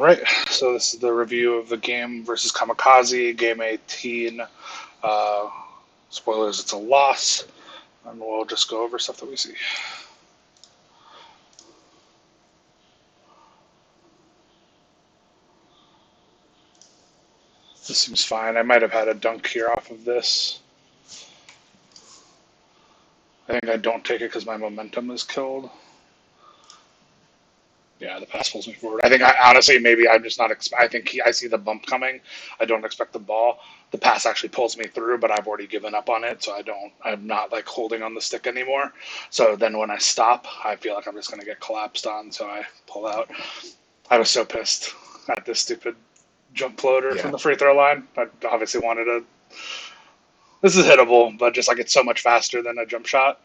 Right, so this is the review of the game versus Kamikaze, game 18. Uh, Spoilers, it's a loss, and we'll just go over stuff that we see. This seems fine. I might have had a dunk here off of this. I think I don't take it because my momentum is killed. Yeah, the pass pulls me forward. I think honestly, maybe I'm just not. I think I see the bump coming. I don't expect the ball. The pass actually pulls me through, but I've already given up on it, so I don't. I'm not like holding on the stick anymore. So then when I stop, I feel like I'm just going to get collapsed on. So I pull out. I was so pissed at this stupid jump floater from Yeah. the free throw line. I obviously wanted a. This is hittable, but just like it's so much faster than a jump shot.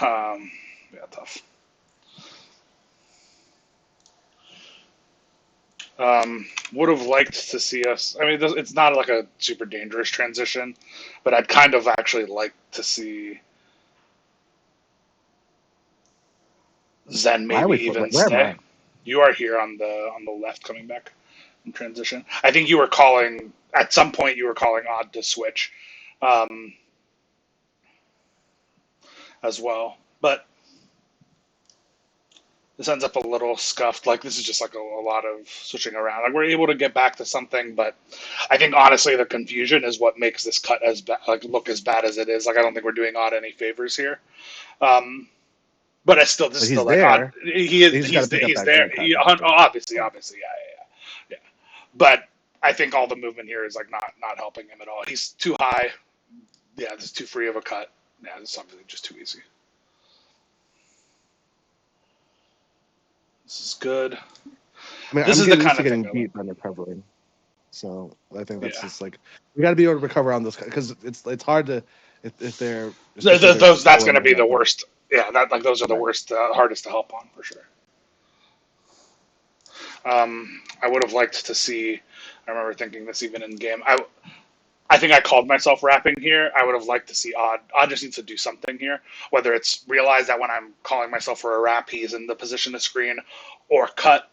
Yeah, tough. Would have liked to see us. I mean, it's not like a super dangerous transition, but I'd kind of actually like to see Zen maybe even Where am stay. I? You are here on the left coming back in transition. I think you were calling at some point. You were calling Odd to switch um, as well, but this ends up a little scuffed. Like this is just like a lot of switching around. Like we're able to get back to something, but I think honestly the confusion is what makes this cut as like look as bad as it is. Like I don't think we're doing Odd any favors here. Um, but I still this But is still he's like Odd. there. He just got to pick up He's that there. that cut. Obviously, yeah. But I think all the movement here is like not helping him at all. He's too high. Yeah, this is too free of a cut. Yeah, this is obviously just too easy. This is good. I mean, This I'm is the getting used kind to of thing getting I like. beat by recovering, so I think that's Yeah. just like we got to be able to recover on those because it's hard to if they're especially if they're Those that's going pulling to in be the like that. worst. Yeah, that like those are the Right. worst, hardest to help on for sure. I would have liked to see. I remember thinking this even in game. I think I called myself rapping here. I would have liked to see Odd. Odd just needs to do something here. Whether it's realize that when I'm calling myself for a rap, he's in the position to screen, or cut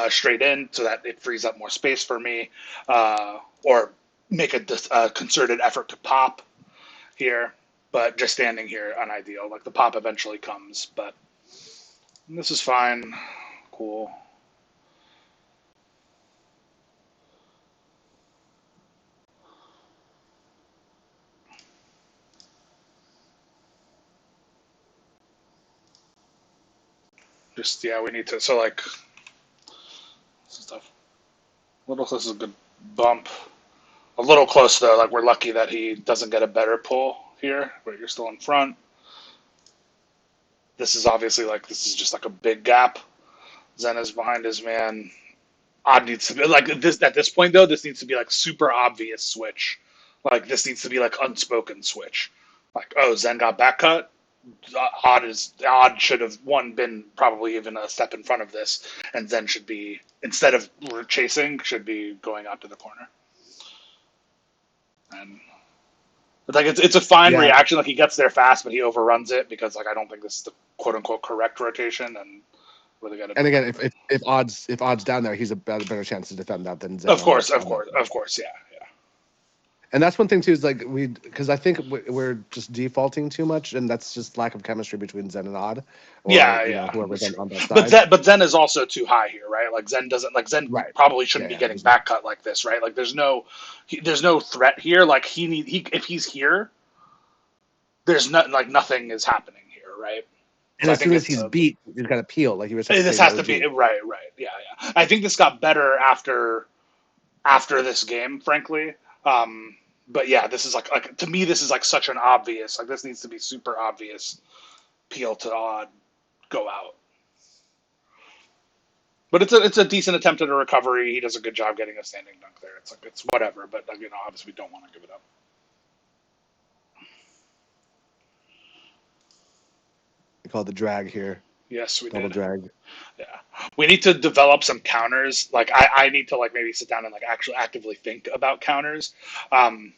straight in so that it frees up more space for me, or make a concerted effort to pop here. But just standing here, unideal. Like the pop eventually comes, but this is fine. Cool. Just yeah, we need to. So like this is tough. Little this is a good bump. A little close though. Like we're lucky that he doesn't get a better pull here, but you're still in front. This is obviously like this is just like a big gap. Zen is behind his man. Odd needs to be like this at this point though. This needs to be like super obvious switch. Like this needs to be like unspoken switch. Like oh Zen got back cut. Odd should have one been probably even a step in front of this, and Zen should be instead of chasing should be going out to the corner. And like it's a fine Yeah, reaction. Like he gets there fast, but he overruns it because like I don't think this is the quote unquote correct rotation, and really got to and do again, better. if odds down there, he's a better chance to defend that than Zen on that. Of course, yeah, And that's one thing too is like because I think we're just defaulting too much, and that's just lack of chemistry between Zen and Odd, or whoever's that's true. on that side. But Zen is also too high here, right? Like Zen doesn't like Zen Right. probably shouldn't Yeah. be Yeah. getting back cut like this, right? Like there's no threat here. Like he if he's here, there's nothing is happening here, right? And So I as think soon as it's he's beat, he's got to peel, like you were this saying with has to be OG. right, yeah. I think this got better after this game, frankly. Um, but yeah, this is like to me, this is like such an obvious like this needs to be super obvious peel to odd go out. But it's a decent attempt at a recovery. He does a good job getting a standing dunk there. It's like it's whatever, but like, obviously we don't want to give it up. We call it the drag here, Yes, we double did. drag. Yeah, we need to develop some counters. Like I need to like maybe sit down and like actually actively think about counters. Um,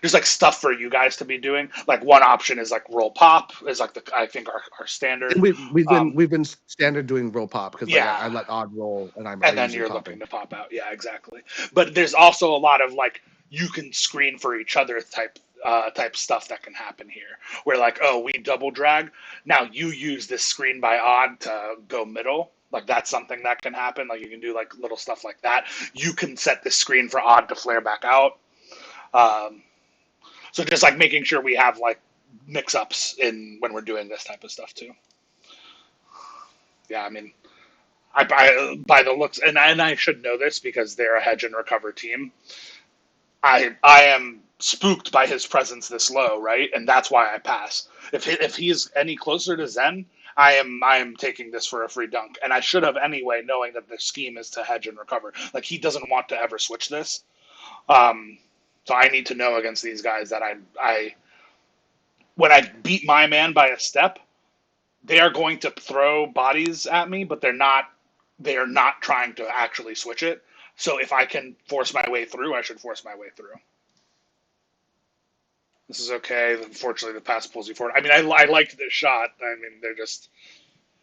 Just like stuff for you guys to be doing. Like one option is like roll pop is like I think our standard. And we've been standard doing roll pop because like Yeah, I let odd roll and and I then usually you're pop looking it. to pop out. Yeah, exactly. But there's also a lot of like you can screen for each other type stuff that can happen here. Where like, oh, we double drag. Now you use this screen by odd to go middle. Like that's something that can happen. Like you can do like little stuff like that. You can set the screen for odd to flare back out. Um, so just like making sure we have like mix ups in when we're doing this type of stuff too. Yeah, I mean, by the looks, and I should know this because they're a hedge and recover team. I am spooked by his presence this low, right? And that's why I pass. If he's any closer to Zen, I am taking this for a free dunk, and I should have anyway, knowing that the scheme is to hedge and recover. Like he doesn't want to ever switch this, um, so I need to know against these guys that I when I beat my man by a step, they are going to throw bodies at me, but they are not trying to actually switch it. So if I can force my way through, I should force my way through. This is okay. Unfortunately, the pass pulls you forward. I mean, I liked this shot. I mean, they're just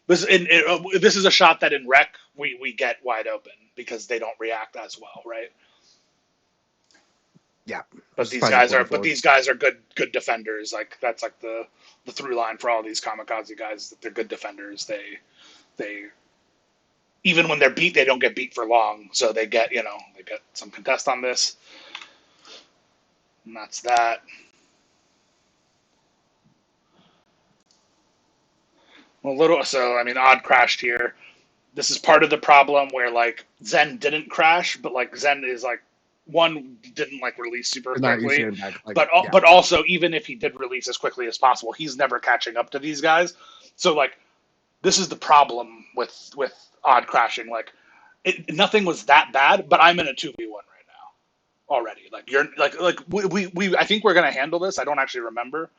this is a shot that in rec we get wide open because they don't react as well, right? Yeah, But these guys are good defenders. Like that's like the through line for all these kamikaze guys that they're good defenders. They even when they're beat, they don't get beat for long. So they get some contest on this, and that's that. A little so I mean odd crashed here. This is part of the problem where like Zen didn't crash, but like Zen is like one didn't like release super quickly, but also even if he did release as quickly as possible, he's never catching up to these guys. So like this is the problem with odd crashing. Like nothing was that bad, but I'm in a 2v1 right now already. Like you're like we I think we're gonna handle this. I don't actually remember.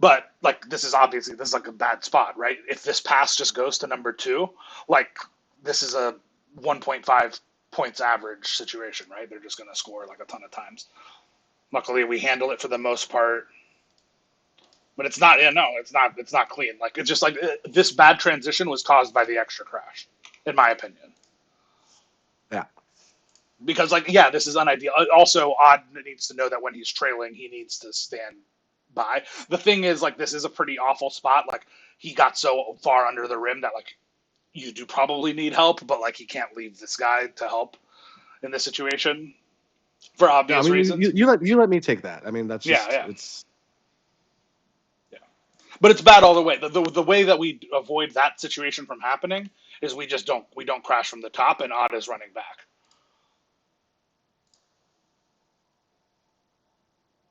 But like this is like a bad spot, right? If this pass just goes to number two, like this is a 1.5 points average situation, right? They're just going to score like a ton of times. Luckily, we handle it for the most part, but it's not. Yeah, no, it's not clean. Like it's just like this bad transition was caused by the extra crash, in my opinion. Yeah. Because like yeah, this is unideal. Also, Odd needs to know that when he's trailing, he needs to stand by. The thing is, like, this is a pretty awful spot. Like, he got so far under the rim that, like, you do probably need help, but, like, he can't leave this guy to help in this situation for obvious reasons. You let me take that. I mean, that's just, it's. Yeah. But it's bad all the way. The way that we avoid that situation from happening is we don't crash from the top and Odd is running back.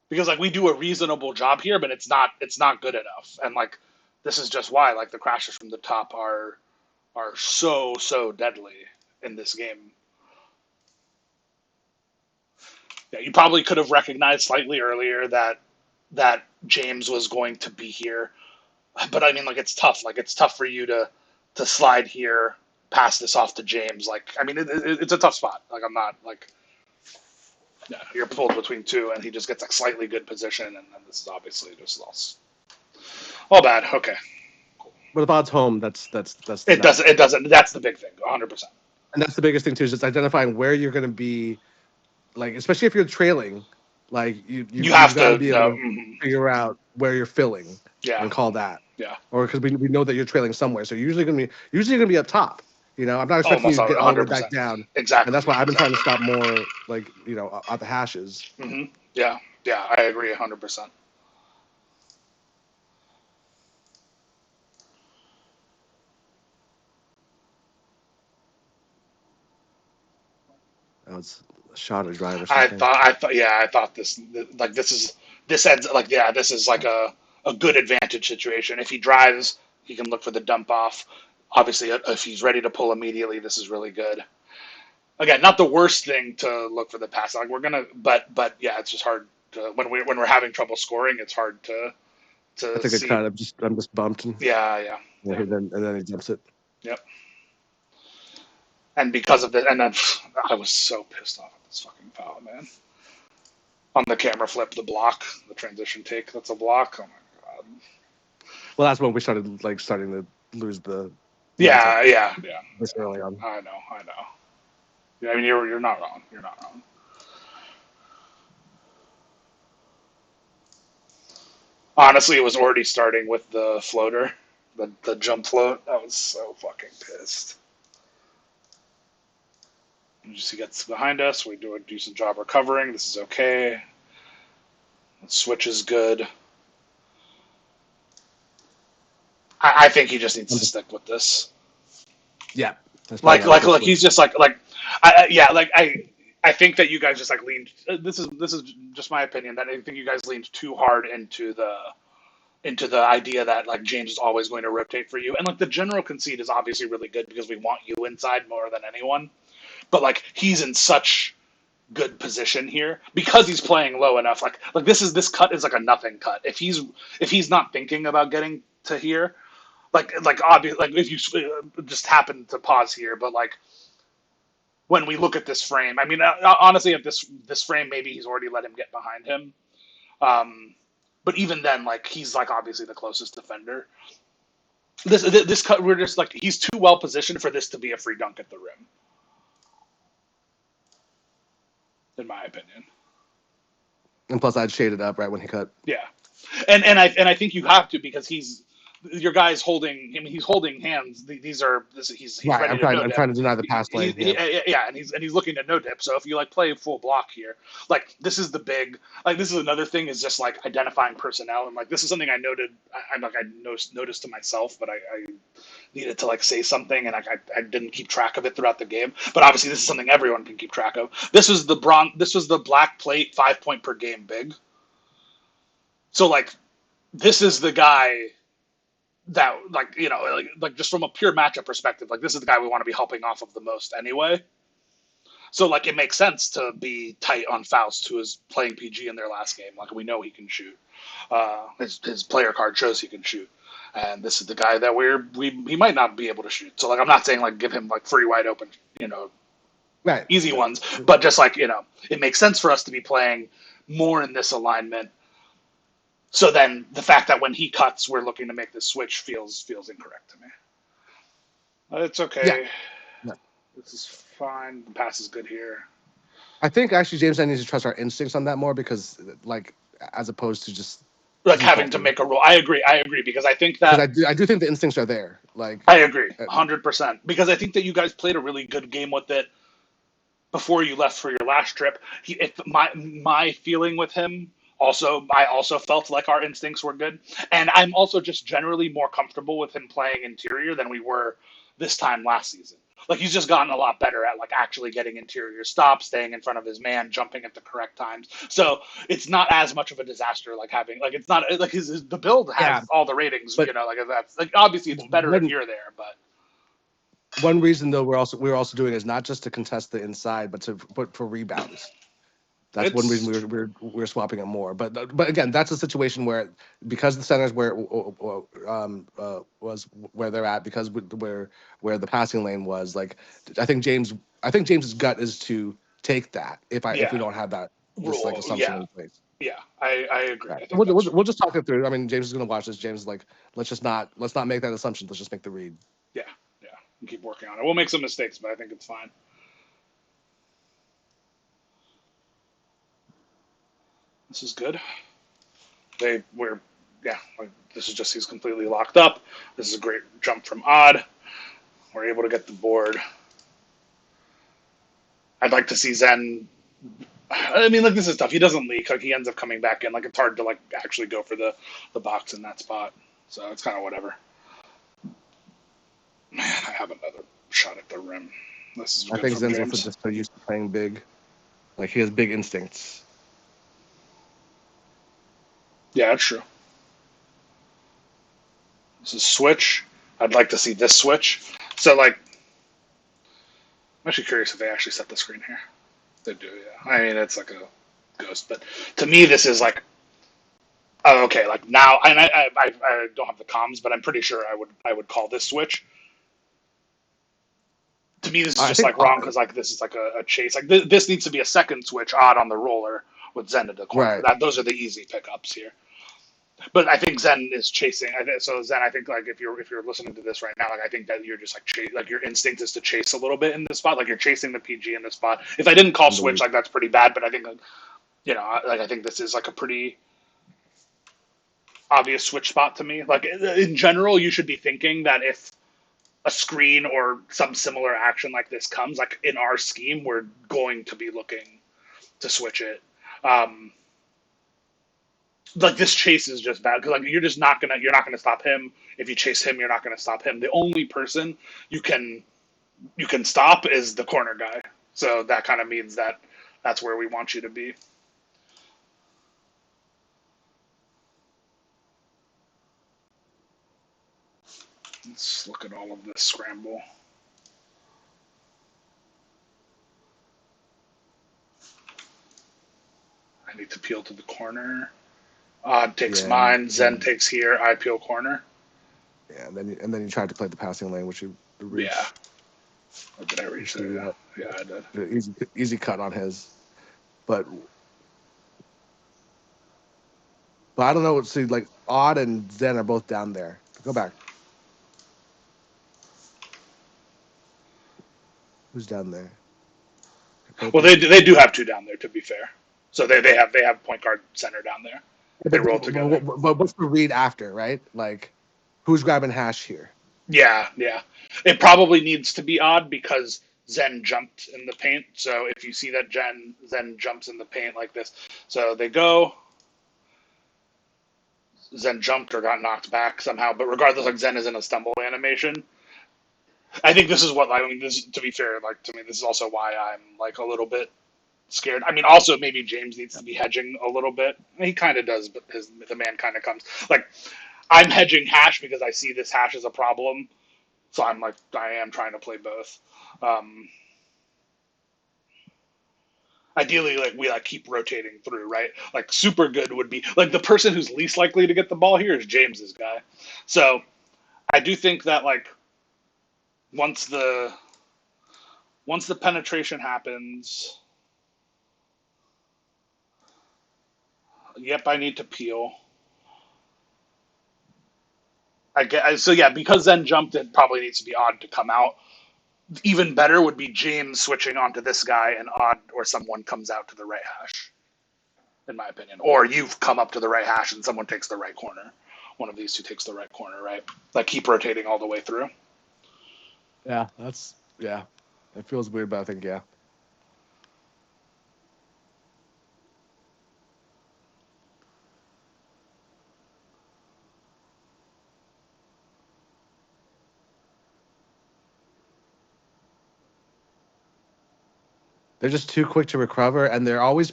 Because like we do a reasonable job here, but it's not good enough. And like this is just why like the crashes from the top are so deadly in this game. Yeah, you probably could have recognized slightly earlier that James was going to be here, but I mean like it's tough. Like it's tough for you to slide here, pass this off to James. Like I mean it's a tough spot. Like I'm not like. Yeah, you're pulled between two, and he just gets a slightly good position, and then this is obviously just lost. All bad. Okay. Cool. But if Odd's home, that's it doesn't. It doesn't. That's the big thing. 100%. And that's the biggest thing too, is just identifying where you're going to be, like especially if you're trailing, like you have got to be able to figure out where you're filling, and call that. Yeah. Or because we know that you're trailing somewhere, so you're usually going to be up top. You know, I'm not expecting you to get all the way back down. Exactly. And that's why I've been trying to stop more, like, at the hashes. Mm-hmm. Yeah. Yeah, I agree 100%. That was a shot or drive or something. I thought this ends like this is like a good advantage situation. If he drives, he can look for the dump off. Obviously, if he's ready to pull immediately, this is really good. Again, not the worst thing to look for the pass. Like we're gonna, but yeah, it's just hard to, when we're having trouble scoring. It's hard to I think see. I'm just bumped. Yeah. And then he jumps it. Yep. And because of that, and then I was so pissed off at this fucking foul, man. On the camera flip, the block, the transition take, that's a block. Oh my god. Well, that's when we starting to lose the Yeah, yeah. this early on. I know. Yeah, I mean, you're not wrong. You're not wrong. Honestly, it was already starting with the floater, the jump float. I was so fucking pissed. He gets behind us. We do a decent job recovering. This is okay. The switch is good. I think he just needs to stick with this. Yeah, Like he's just I think that you guys just like leaned. This is just my opinion that I think you guys leaned too hard into the idea that like James is always going to rotate for you, and like the general conceit is obviously really good because we want you inside more than anyone. But like he's in such good position here because he's playing low enough. Like this cut is like a nothing cut. If he's not thinking about getting to here, like obvious, like if you just happen to pause here, but like when we look at this frame, I mean, honestly, if this frame, maybe he's already let him get behind him. But even then, like he's like obviously the closest defender. This cut, we're just like he's too well positioned for this to be a free dunk at the rim, in my opinion. And plus, I'd shaded up right when he cut. Yeah, and I think you have to because your guy's holding. I mean, he's holding hands. He's right. ready I'm trying to deny the pass lane. Yeah, and he's looking to no dip. So if you like play full block here, like this is the big. Like this is another thing is just like identifying personnel and like this is something I noted. I noticed to myself, but I needed to like say something and I didn't keep track of it throughout the game. But obviously this is something everyone can keep track of. This was the black plate 5 point per game big. So like this is the guy that like like just from a pure matchup perspective, like this is the guy we want to be helping off of the most anyway. So like it makes sense to be tight on Faust, who is playing PG in their last game. Like we know he can shoot. His player card shows he can shoot, and this is the guy that he might not be able to shoot. So like I'm not saying like give him like free wide open, right, easy ones, but just like it makes sense for us to be playing more in this alignment. So then the fact that when he cuts, we're looking to make this switch feels incorrect to me. It's okay. Yeah. This is fine. The pass is good here. I think actually James and I need to trust our instincts on that more because like as opposed to just like having to make a roll. I agree because I think that I do think the instincts are there. Like I agree 100% because I think that you guys played a really good game with it before you left for your last trip. My feeling with him. I also felt like our instincts were good. And I'm also just generally more comfortable with him playing interior than we were this time last season. Like he's just gotten a lot better at like actually getting interior stops, staying in front of his man, jumping at the correct times. So it's not as much of a disaster like having like it's not like the build has all the ratings, but, like that's like obviously it's better if you're there, but one reason though we're also doing is not just to contest the inside, but for rebounds. That's one reason we're swapping it more. But again, that's a situation where because the centers was where they're at because where the passing lane was like I think James's gut is to take that if we don't have that this like assumption in place. Yeah, I agree. Right. We'll just talk it through. I mean, James is going to watch this. James is like, let's not make that assumption. Let's just make the read. Yeah, and keep working on it. We'll make some mistakes, but I think it's fine. This is good. This is just he's completely locked up. This is a great jump from Odd. We're able to get the board. I'd like to see Zen. I mean, like this is tough. He doesn't leak. Like he ends up coming back in. Like it's hard to like actually go for the box in that spot. So it's kind of whatever. Man, I have another shot at the rim. This is. I think Zen's also just so used to playing big. Like he has big instincts. Yeah, that's true. This is switch. I'd like to see this switch. So, like, I'm actually curious if they actually set the screen here. They do, yeah. I mean, it's like a ghost, but to me, this is like, oh, okay. Like now, and I don't have the comms, but I'm pretty sure I would call this switch. To me, this is just like wrong because like this is like a chase. Like this needs to be a second switch, Odd on the roller, with Zen to the corner. Right. Those are the easy pickups here. But I think Zen is chasing. So Zen, I think like if you're listening to this right now, like I think that you're just like like your instinct is to chase a little bit in this spot. Like you're chasing the PG in this spot. If I didn't call switch, like that's pretty bad. But I think like like I think this is like a pretty obvious switch spot to me. Like in general, you should be thinking that if a screen or some similar action like this comes, like in our scheme, we're going to be looking to switch it. Like this chase is just bad because like you're not gonna stop him. If you chase him, you're not gonna stop him. The only person you can stop is the corner guy. So that kind of means that that's where we want you to be. Let's look at all of this scramble. I need to peel to the corner. Odd takes mine. Zen takes here. I peel corner. Yeah, and then you tried to play the passing lane, which you reached. Yeah. Or did I reach there? Yeah, I did. Easy cut on his, but I don't know. See, like Odd and Zen are both down there. Go back. Who's down there? Well, they do have two down there. To be fair, so they have point guard center down there. They roll together. But what's the read after, right? Like, who's grabbing hash here? Yeah. It probably needs to be Odd because Zen jumped in the paint. So if you see that Zen jumps in the paint like this, so they go. Zen jumped or got knocked back somehow, but regardless, like Zen is in a stumble animation. I think this is what I mean. This, to be fair, like to me, this is also why I'm like a little bit scared. I mean, also maybe James needs to be hedging a little bit. He kind of does, but the man kind of comes. Like I'm hedging hash because I see this hash as a problem, so I'm like I am trying to play both. Ideally, like we like keep rotating through, right? Like super good would be like the person who's least likely to get the ball here is James's guy. So I do think that like once the penetration happens, yep, I need to peel. I get so yeah, because Zen jumped, it probably needs to be Odd to come out. Even better would be James switching onto this guy and Odd or someone comes out to the right hash, in my opinion. Or you've come up to the right hash and someone takes the right corner. One of these two takes the right corner, right? Like keep rotating all the way through. Yeah, it feels weird, but I think yeah. They're just too quick to recover, and they're always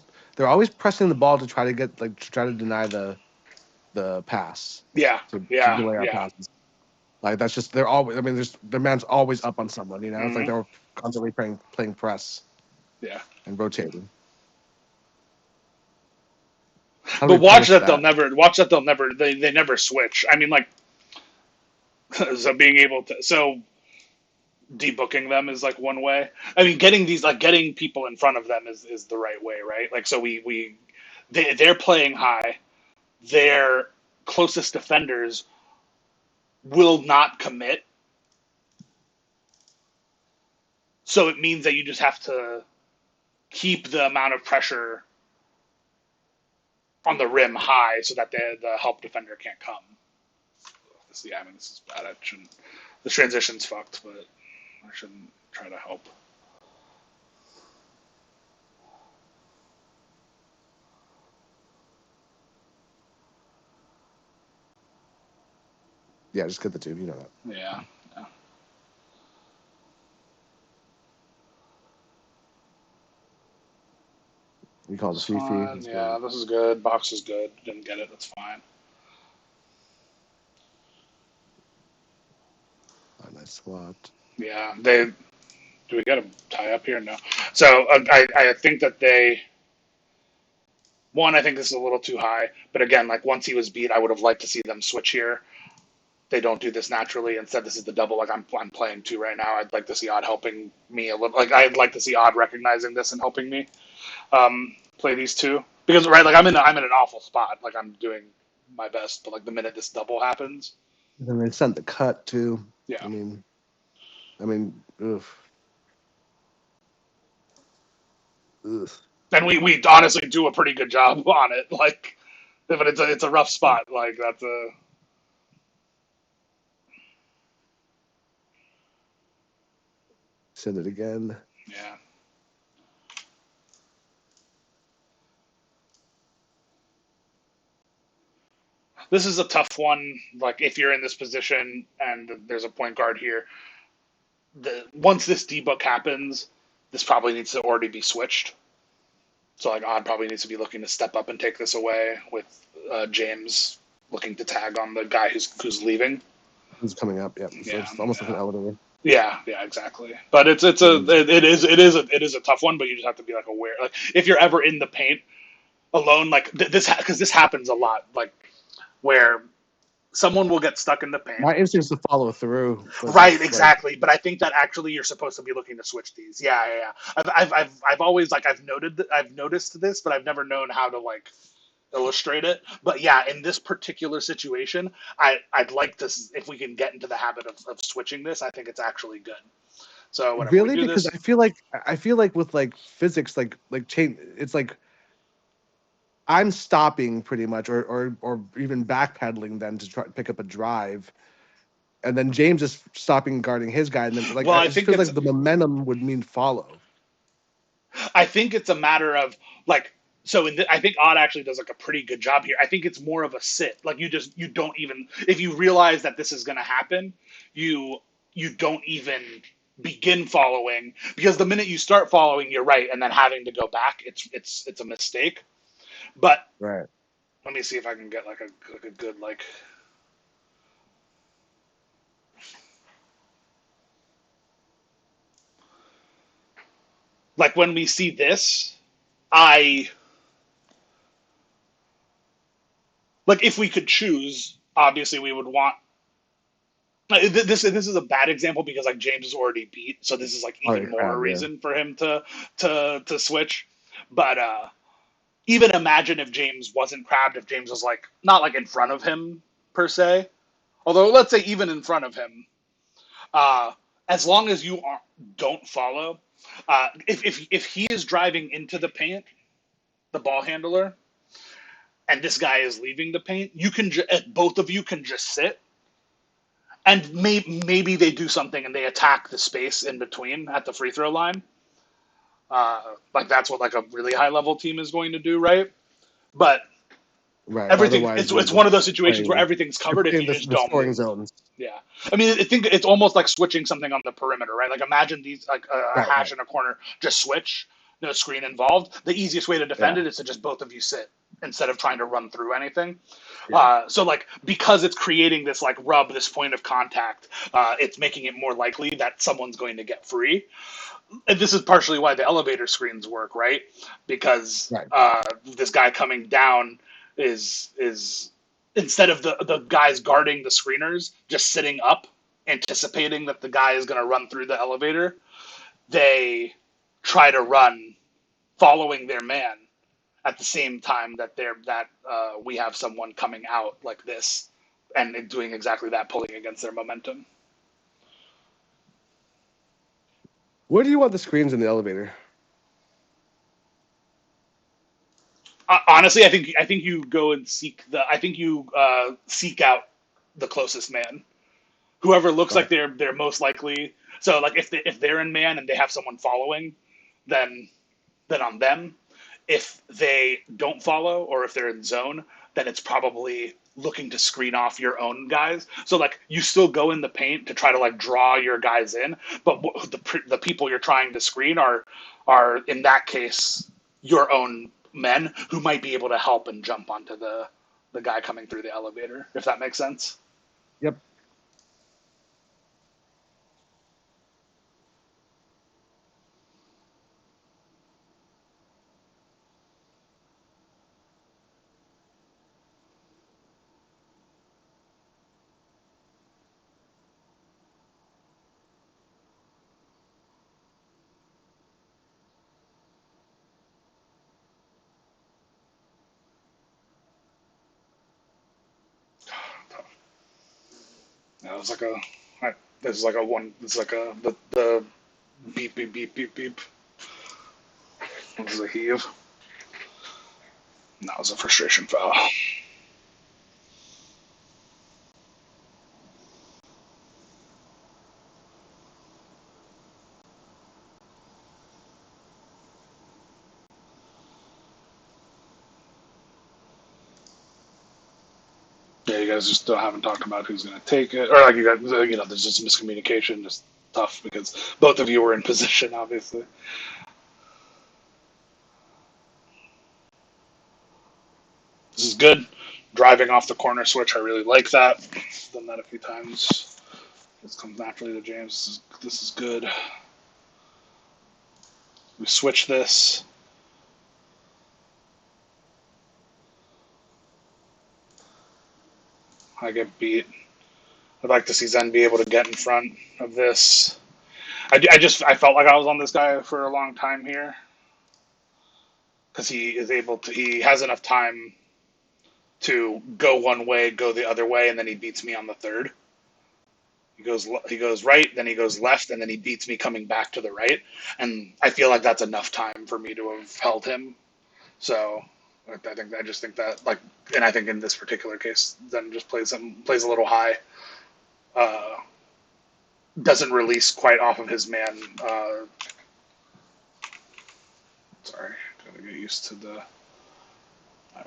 pressing the ball to try to deny the pass. Yeah, to delay our passes. Like that's just they're always. I mean, their man's always up on someone. You know, it's like they're constantly playing press. Yeah, and rotating. But watch that they'll never. They never switch. I mean, like so being able to debooking them is like one way. I mean, getting people in front of them is the right way, right? Like so they're playing high. Their closest defenders will not commit. So it means that you just have to keep the amount of pressure on the rim high so that the help defender can't come. Yeah, I mean, this is bad. The transition's fucked, but I shouldn't try to help. Yeah, just get the tube. You know that. Yeah. You call it a Fifi. Yeah, this is good. Box is good. Didn't get it. That's fine. A nice swat. Yeah, do we get a tie up here? No. So I think that I think this is a little too high. But again, like once he was beat, I would have liked to see them switch here. They don't do this naturally. Instead, this is the double. Like I'm playing two right now. I'd like to see Odd helping me a little. Like I'd like to see Odd recognizing this and helping me play these two. Because right, like I'm in an awful spot. Like I'm doing my best, but like the minute this double happens, And then they sent the cut too. yeah. I mean, ugh, ugh. And we honestly do a pretty good job on it. Like, but it's a rough spot. Like that's a Send it again. yeah. This is a tough one. Like if you're in this position and there's a point guard here, once this debook happens, this probably needs to already be switched. So like Odd probably needs to be looking to step up and take this away with James looking to tag on the guy who's leaving. Who's coming up? Yeah. So Yeah, it's almost like yeah, an elevator. yeah, exactly. But it's Mm. it is a tough one. But you just have to be like aware. Like if you're ever in the paint alone, like this because this happens a lot. Like where someone will get stuck in the paint. My instinct is to follow through, but Right, it's like exactly. But I think that actually you're supposed to be looking to switch these. Yeah, yeah, yeah. I've always like I've noticed this, but I've never known how to like illustrate it. But yeah, in this particular situation, I'd like to if we can get into the habit of switching this. I think it's actually good. So whenever we really do because this, I feel like with like physics, like chain, it's like I'm stopping pretty much, or even backpedaling then to try to pick up a drive, and then James is stopping guarding his guy, and then like well, it just feels like the momentum would mean follow. I think it's a matter of like so I think Odd actually does like a pretty good job here. I think it's more of a sit. Like you don't even if you realize that this is going to happen, you you don't even begin following because the minute you start following, you're right, and then having to go back, it's a mistake. But Right. let me see if I can get like a good like when we see this, I like if we could choose, obviously we would want this is a bad example because like James is already beat, so this is like Already even more a crab, yeah. reason for him to switch. But even imagine if James wasn't crabbed, if James was like not like in front of him per se. Although let's say even in front of him, uh, as long as you don't follow, if he is driving into the paint, the ball handler, and this guy is leaving the paint, you can both of you can just sit and maybe they do something and they attack the space in between at the free throw line. Like that's what like a really high level team is going to do, right? But Right. everything Otherwise, it's you're one of those situations where playing. everything's You're covered if playing you just the don't scoring move. zones. Yeah, I mean, I think it's almost like switching something on the perimeter, right? Like imagine these like a Right. hash Right. in a corner, just switch, no screen involved. The easiest way to defend Yeah. it is to just both of you sit instead of trying to run through anything. Yeah. So like because it's creating this like rub, this point of contact, it's making it more likely that someone's going to get free. And this is partially why the elevator screens work, right? Because Right. this guy coming down is instead of the guys guarding the screeners just sitting up, anticipating that the guy is going to run through the elevator, they try to run following their man at the same time that we have someone coming out like this and doing exactly that, pulling against their momentum. Where do you want the screens in the elevator? Honestly, I think you go and seek the. I think you seek out the closest man, whoever looks like Right. they're most likely. So like if they're in man and they have someone following, then on them. If they don't follow or if they're in zone, then it's probably looking to screen off your own guys. So like you still go in the paint to try to like draw your guys in, but the people you're trying to screen are in that case your own men who might be able to help and jump onto the guy coming through the elevator, if that makes sense. Yep. Yeah, it was like a. This is like a one. It's like the beep beep beep beep beep. It was a heave. And that was a frustration foul. Yeah, you guys just still haven't talked about who's going to take it, or like you guys, there's just miscommunication, just tough because both of you were in position, obviously. This is good. Driving off the corner switch, I really like that. Done that a few times. This comes naturally to James. This is good. We switch this. I get beat. I'd like to see Zen be able to get in front of this. I felt like I was on this guy for a long time here because he has enough time to go one way, go the other way, and then he beats me on the third. He goes right, then he goes left, and then he beats me coming back to the right. And I feel like that's enough time for me to have held him. So I just think that and I think in this particular case, Zen just plays a little high. Uh, doesn't release quite off of his man. Sorry, gotta get used to the.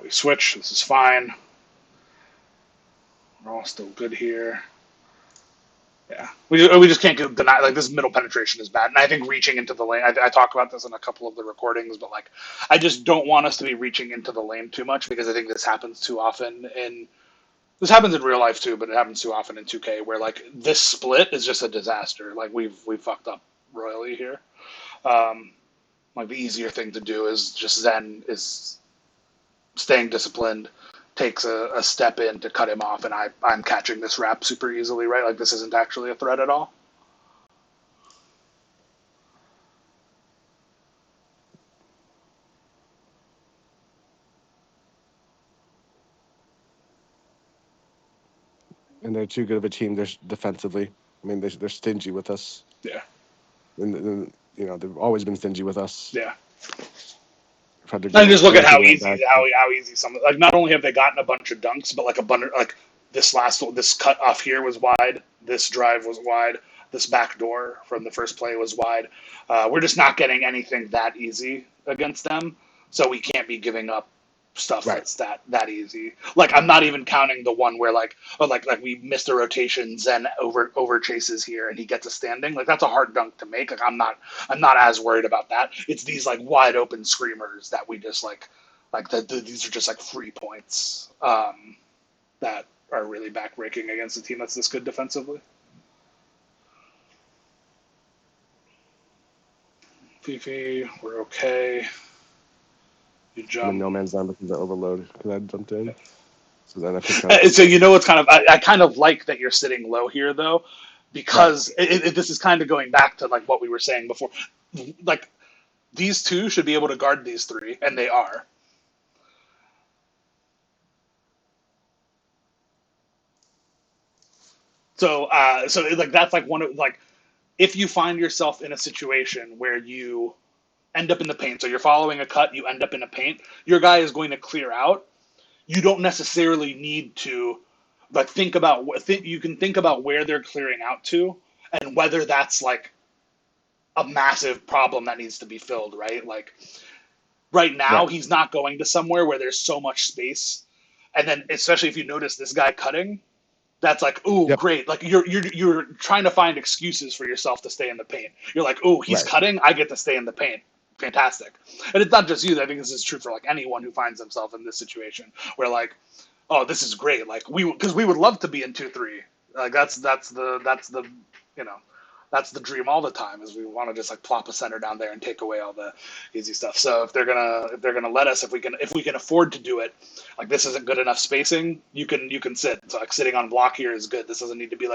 We switch. This is fine. We're all still good here. Yeah, we just can't deny this middle penetration is bad, and I think reaching into the lane. I talk about this in a couple of the recordings, but I just don't want us to be reaching into the lane too much because I think this happens too often. This happens in real life too, but it happens too often in 2K where this split is just a disaster. We've fucked up royally here. Um, the easier thing to do is just Zen is staying disciplined, takes a step in to cut him off, and I'm catching this wrap super easily, right? This isn't actually a threat at all. And they're too good of a team. They're defensively. I mean, they're stingy with us. Yeah. And they've always been stingy with us. Yeah. Tried to And go just look way at to how their easy back. how easy some not only have they gotten a bunch of dunks, but a bunch this cut off here was wide, this drive was wide, this back door from the first play was wide. We're just not getting anything that easy against them, so we can't be giving up stuff Right. that's that easy. I'm not even counting the one where we missed a rotation, Zen over chases here and he gets a standing. That's a hard dunk to make. I'm not as worried about that. It's these wide open screamers that we just these are just free points that are really backbreaking against a team that's this good defensively. Fifi, we're okay. You I'm in jump. no man's land because I overload because I jumped in. So then I pick up. So it's I kind of like that you're sitting low here though, Right. because this is kind of going back to what we were saying before. These two should be able to guard these three, and they are. So that's one of if you find yourself in a situation where you end up in the paint, so you're following a cut, you end up in a paint, your guy is going to clear out. You don't necessarily need to, but you can think about where they're clearing out to, and whether that's a massive problem that needs to be filled, right? Right now, Right. he's not going to somewhere where there's so much space, and then especially if you notice this guy cutting, that's ooh, Yep. great. You're trying to find excuses for yourself to stay in the paint. You're ooh, he's Right. cutting, I get to stay in the paint. Fantastic. And it's not just you. I think this is true for anyone who finds themselves in this situation where oh, this is great. Because we would love to be in 2-3. That's the you know that's the dream all the time. Is we want to just plop a center down there and take away all the easy stuff. So if they're gonna let us, if we can afford to do it, this isn't good enough spacing, you can sit. So sitting on block here is good. This doesn't need to be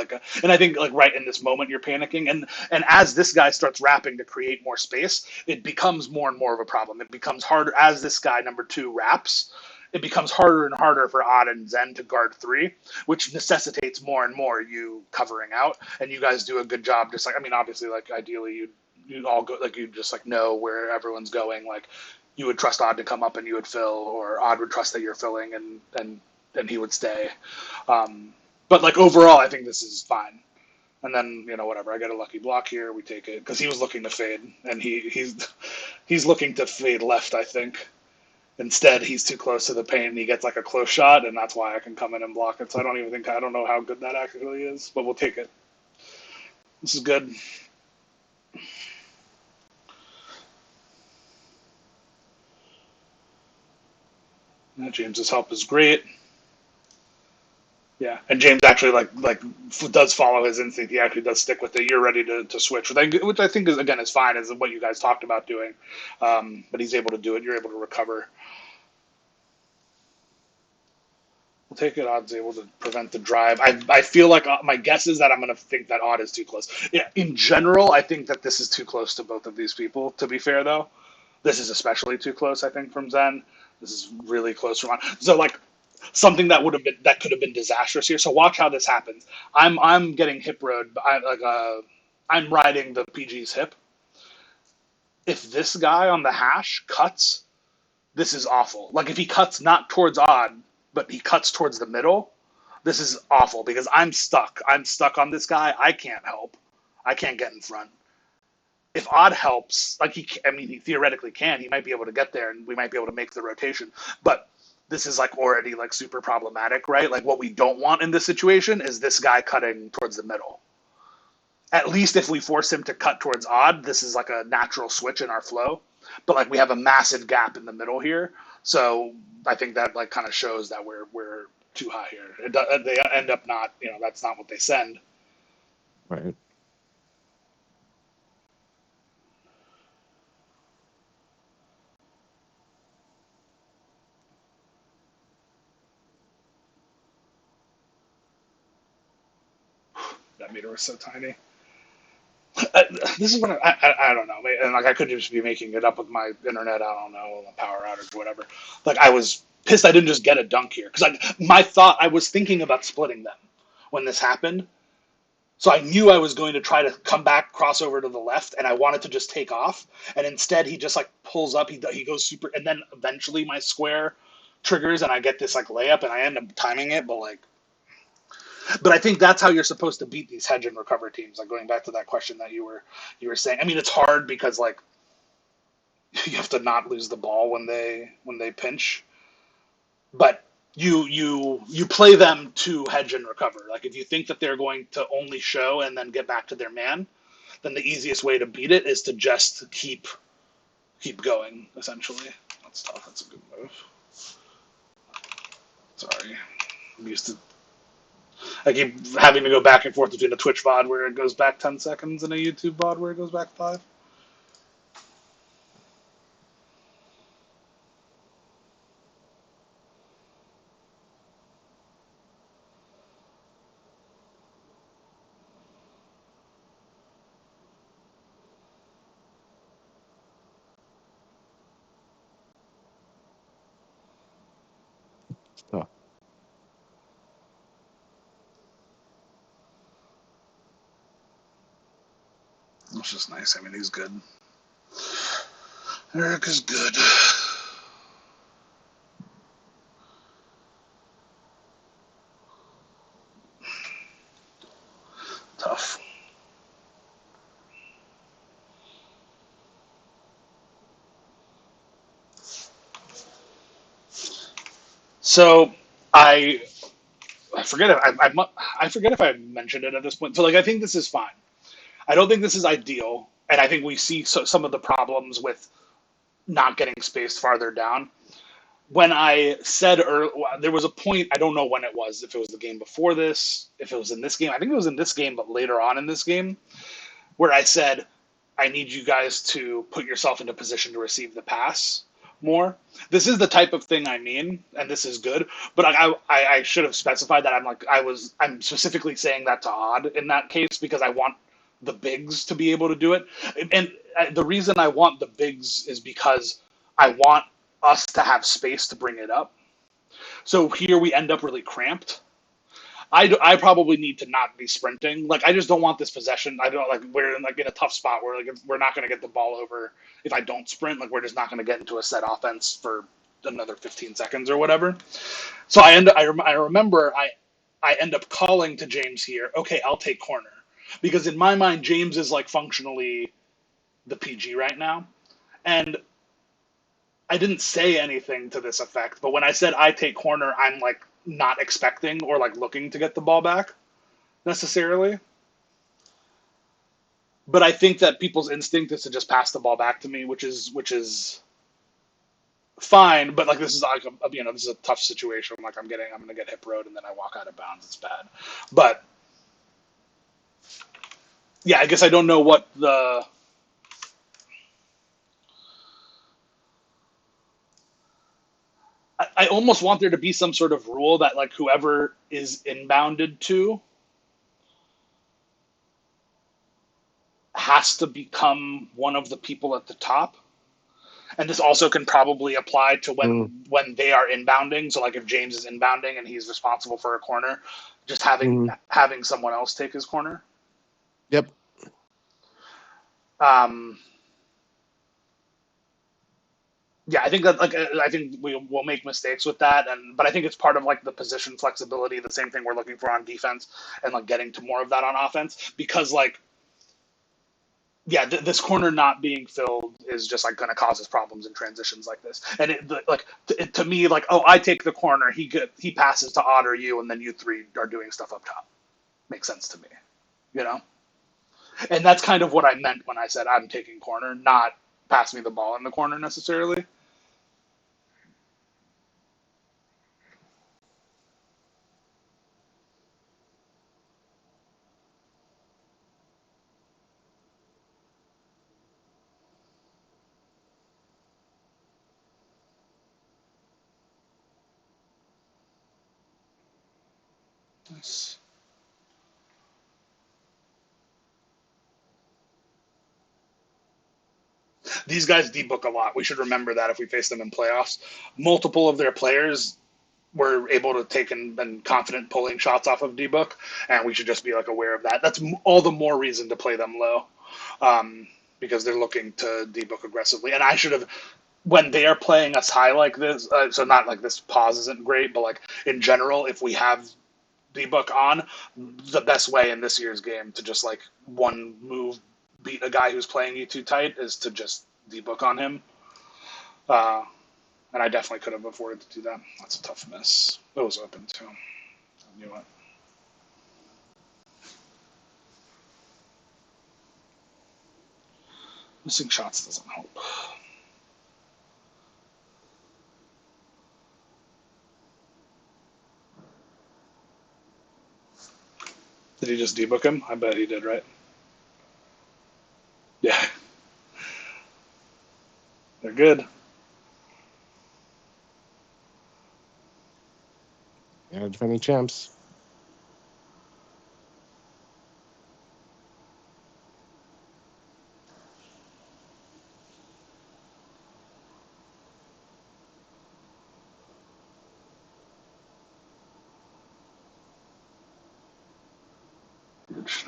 and I think right in this moment you're panicking, and as this guy starts wrapping to create more space, it becomes more and more of a problem. It becomes harder as this guy number 2 wraps. it becomes harder and harder for Odd and Zen to guard three, which necessitates more and more you covering out. And you guys do a good job. Just like, I mean, obviously, like ideally you all go, like you just like know where everyone's going. Like you would trust Odd to come up and you would fill, or Odd would trust that you're filling and he would stay. But like overall, I think this is fine. And then whatever. I get a lucky block here. We take it because he was looking to fade, and he's looking to fade left. I think instead he's too close to the paint, and he gets like a close shot, and that's why I can come in and block it. So I don't know how good that actually is, but we'll take it. This is good. James's help is great. Yeah, and James actually like does follow his instinct. He actually does stick with it. You're ready to switch, which I think is fine, is what you guys talked about doing. But he's able to do it. You're able to recover. We'll take it. Odd's able to prevent the drive. I feel like my guess is that I'm going to think that Odd is too close. Yeah, in general, I think that this is too close to both of these people. To be fair, though, this is especially too close. I think from Zen. This is really close from Odd. So like. Something that could have been disastrous here. So watch how this happens. I'm getting hip road. I'm riding the PG's hip. If this guy on the hash cuts, this is awful. Like if he cuts not towards Odd, but he cuts towards the middle, this is awful because I'm stuck. I'm stuck on this guy. I can't help. I can't get in front. If Odd helps, like he theoretically can. He might be able to get there, and we might be able to make the rotation. But this is like already like super problematic, right? Like what we don't want in this situation is this guy cutting towards the middle. At least if we force him to cut towards Odd, this is like a natural switch in our flow. But like we have a massive gap in the middle here, so I think that like kind of shows that we're too high here. They end up not, that's not what they send. Right. That meter was so tiny. This is what I don't know, and like I could just be making it up with my internet. I don't know, a power outage, or whatever. Like I was pissed I didn't just get a dunk here because I was thinking about splitting them when this happened. So I knew I was going to try to come back, cross over to the left, and I wanted to just take off. And instead, he just like pulls up. He goes super, and then eventually my square triggers, and I get this like layup, and I end up timing it, but I think that's how you're supposed to beat these hedge and recover teams. Like going back to that question that you were saying. I mean, it's hard because like you have to not lose the ball when they pinch, but you play them to hedge and recover. Like if you think that they're going to only show and then get back to their man, then the easiest way to beat it is to just keep going. Essentially, that's tough. That's a good move. Sorry, I'm used to. I keep having to go back and forth between a Twitch VOD where it goes back 10 seconds and a YouTube VOD where it goes back 5. Oh. It's just nice. I mean, he's good. Eric is good. Tough. So I forget if I forget if I mentioned it at this point. So like I think this is fine. I don't think this is ideal, and I think we see some of the problems with not getting spaced farther down. When I said earlier, there was a point, I don't know when it was, if it was the game before this, if it was in this game, I think it was in this game, but later on in this game, where I said, I need you guys to put yourself into position to receive the pass more. This is the type of thing I mean, and this is good, but I should have specified that I'm specifically saying that to Odd in that case because I want the bigs to be able to do it. And the reason I want the bigs is because I want us to have space to bring it up. So here we end up really cramped. I probably need to not be sprinting. Like I just don't want this possession. I don't like we're in a tough spot where like we're not going to get the ball over if I don't sprint. Like we're just not going to get into a set offense for another 15 seconds or whatever. So I remember I end up calling to James here. Okay, I'll take corner because in my mind James is like functionally the PG right now, and I didn't say anything to this effect. But when I said I take corner, I'm like not expecting or like looking to get the ball back necessarily. But I think that people's instinct is to just pass the ball back to me, which is fine. But like this is like this is a tough situation. Like I'm gonna get hip road and then I walk out of bounds. It's bad. But yeah, I guess I don't know what the. I almost want there to be some sort of rule that like whoever is inbounded to has to become one of the people at the top. And this also can probably apply to when they are inbounding. So like if James is inbounding and he's responsible for a corner, just having someone else take his corner. Yep. Yeah, I think that I think we will make mistakes with that, but I think it's part of like the position flexibility, the same thing we're looking for on defense, and like getting to more of that on offense because like yeah, this corner not being filled is just like going to cause us problems in transitions like this. And to me, like, oh, I take the corner, he passes to Odd or you, and then you three are doing stuff up top. Makes sense to me, you know. And that's kind of what I meant when I said I'm taking corner, not pass me the ball in the corner necessarily. Nice. These guys debook a lot. We should remember that if we face them in playoffs. Multiple of their players were able to take and confident pulling shots off of debook, and we should just be like aware of that. That's all the more reason to play them low, because they're looking to debook aggressively. And I should have, when they are playing us high like this, so not like this pause isn't great, but like in general, if we have debook on, the best way in this year's game to just like one move beat a guy who's playing you too tight is to just debook on him. And I definitely could have afforded to do that. That's a tough miss. It was open too. I knew it. Missing shots doesn't help. Did he just debook him? I bet he did, right? Yeah. They're good. Yeah, defending champs.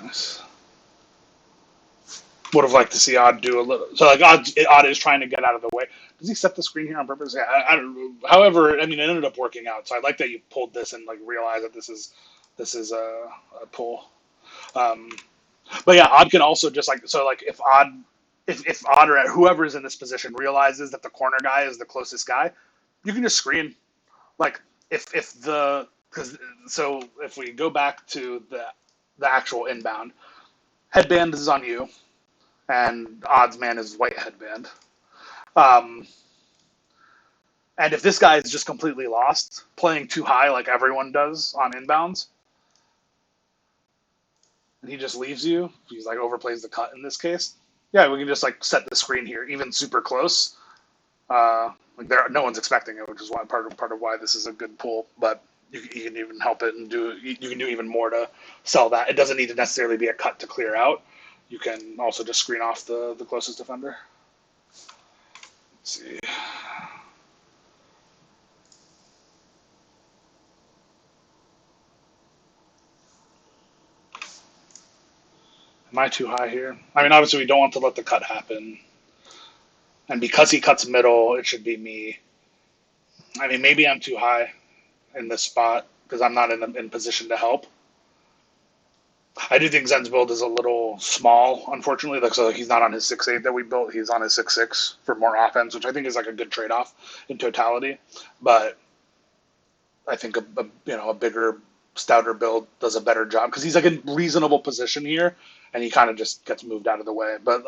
Nice. Would have liked to see Odd do a little. So like Odd is trying to get out of the way. Does he set the screen here on purpose? Yeah, I don't know. However, I mean, it ended up working out. So I like that you pulled this and like realized that this is a pull. Um, but yeah, Odd can also just like so like if Odd or whoever is in this position realizes that the corner guy is the closest guy, you can just screen. Like if the because so if we go back to the actual inbound, headband is on you, and odds man is white headband. Um, and if this guy is just completely lost, playing too high like everyone does on inbounds, and he just leaves you, he's like overplays the cut in this case. Yeah, we can just like set the screen here, even super close. Like no one's expecting it, which is why part of why this is a good pull. But you can even help it and you can do even more to sell that. It doesn't need to necessarily be a cut to clear out. You can also just screen off the closest defender. Let's see. Am I too high here? I mean, obviously we don't want to let the cut happen, and because he cuts middle, it should be me. I mean, maybe I'm too high in this spot because I'm not in position to help. I do think Zen's build is a little small, unfortunately. Like, so he's not on his 6'8" that we built. He's on his 6'6" for more offense, which I think is like a good trade off in totality. But I think a bigger, stouter build does a better job because he's like in reasonable position here, and he kind of just gets moved out of the way. But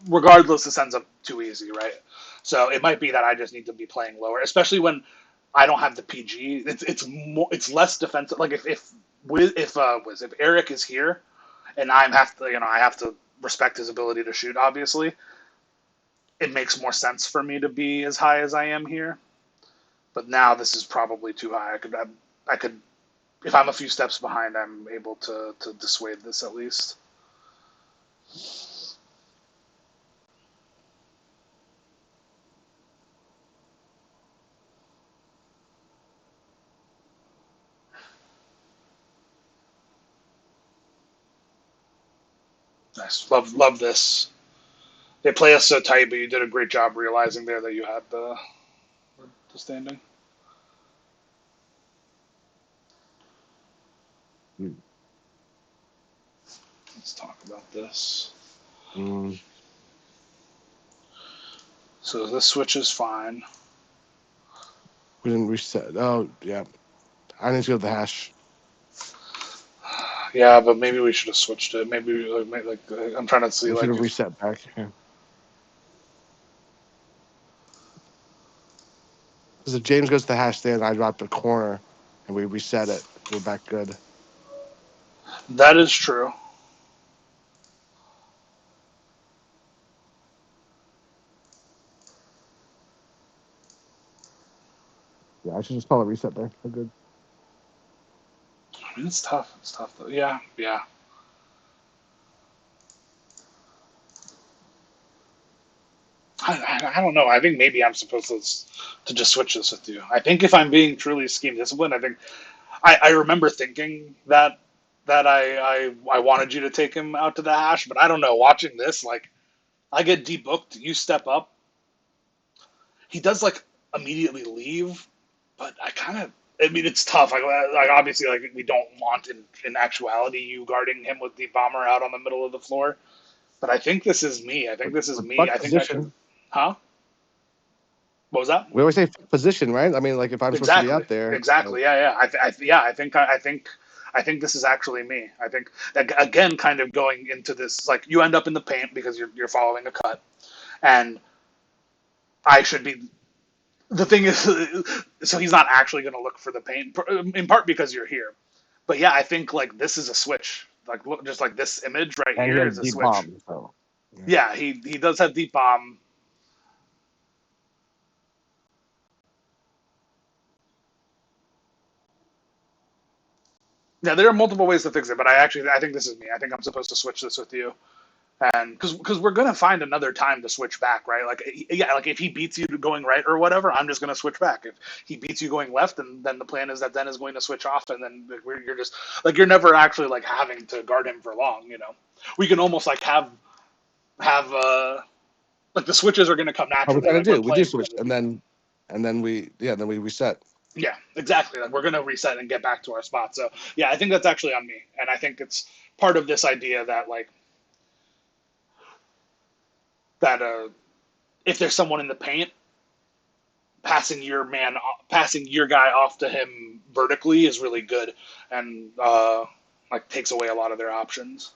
regardless, this ends up too easy, right? So it might be that I just need to be playing lower, especially when I don't have the PG. It's less defensive. Like if Eric is here, and I have to respect his ability to shoot. Obviously, it makes more sense for me to be as high as I am here. But now this is probably too high. I could, if I'm a few steps behind, I'm able to dissuade this at least. Nice, love this. They play us so tight, but you did a great job realizing there that you had the standing. Let's talk about this. Mm. So this switch is fine. We didn't reset. Oh, yeah. I need to go to the hash. Yeah, but maybe we should have switched it. Maybe I'm trying to see We like should have if, reset back here. Because if James goes to the hash stand, I drop the corner, and we reset it. We're back good. that is true. Yeah, I should just call it reset there. We're good. I mean, it's tough. It's tough though. Yeah, yeah. I don't know. I think maybe I'm supposed to just switch this with you. I think if I'm being truly scheme disciplined, I think I remember thinking that I wanted you to take him out to the hash, but I don't know. Watching this, like I get debooked, you step up. He does like immediately leave, but I kind of. I mean, it's tough. Like obviously, like we don't want in actuality you guarding him with the bomber out on the middle of the floor. But I think this is me. I think this is me. But I think I should. position. Huh? What was that? We always say position, right? I mean, like if I'm supposed to be Exactly. out there, Exactly. Yeah. Yeah. I think this is actually me. I think again, kind of going into this, like you end up in the paint because you're following a cut, and I should be. The thing is, so he's not actually going to look for the paint, in part because you're here. But yeah, I think like this is a switch. Like look, just like this image right and he here has is a deep switch. bomb. So yeah. Yeah, he does have deep bomb. Yeah, there are multiple ways to fix it, but I think this is me. I think I'm supposed to switch this with you, and because we're gonna find another time to switch back, right? Like yeah, like if he beats you going right or whatever, I'm just gonna switch back. If he beats you going left, and then the plan is that then is going to switch off, and then you're just like you're never actually like having to guard him for long. We can almost like have like the switches are gonna come What we naturally, kind of like when do, we do playing switch, together. and then we reset. Yeah, exactly. Like we're gonna reset and get back to our spot. So yeah, I think that's actually on me, and I think it's part of this idea that like that if there's someone in the paint, passing your guy off to him vertically is really good, and like takes away a lot of their options.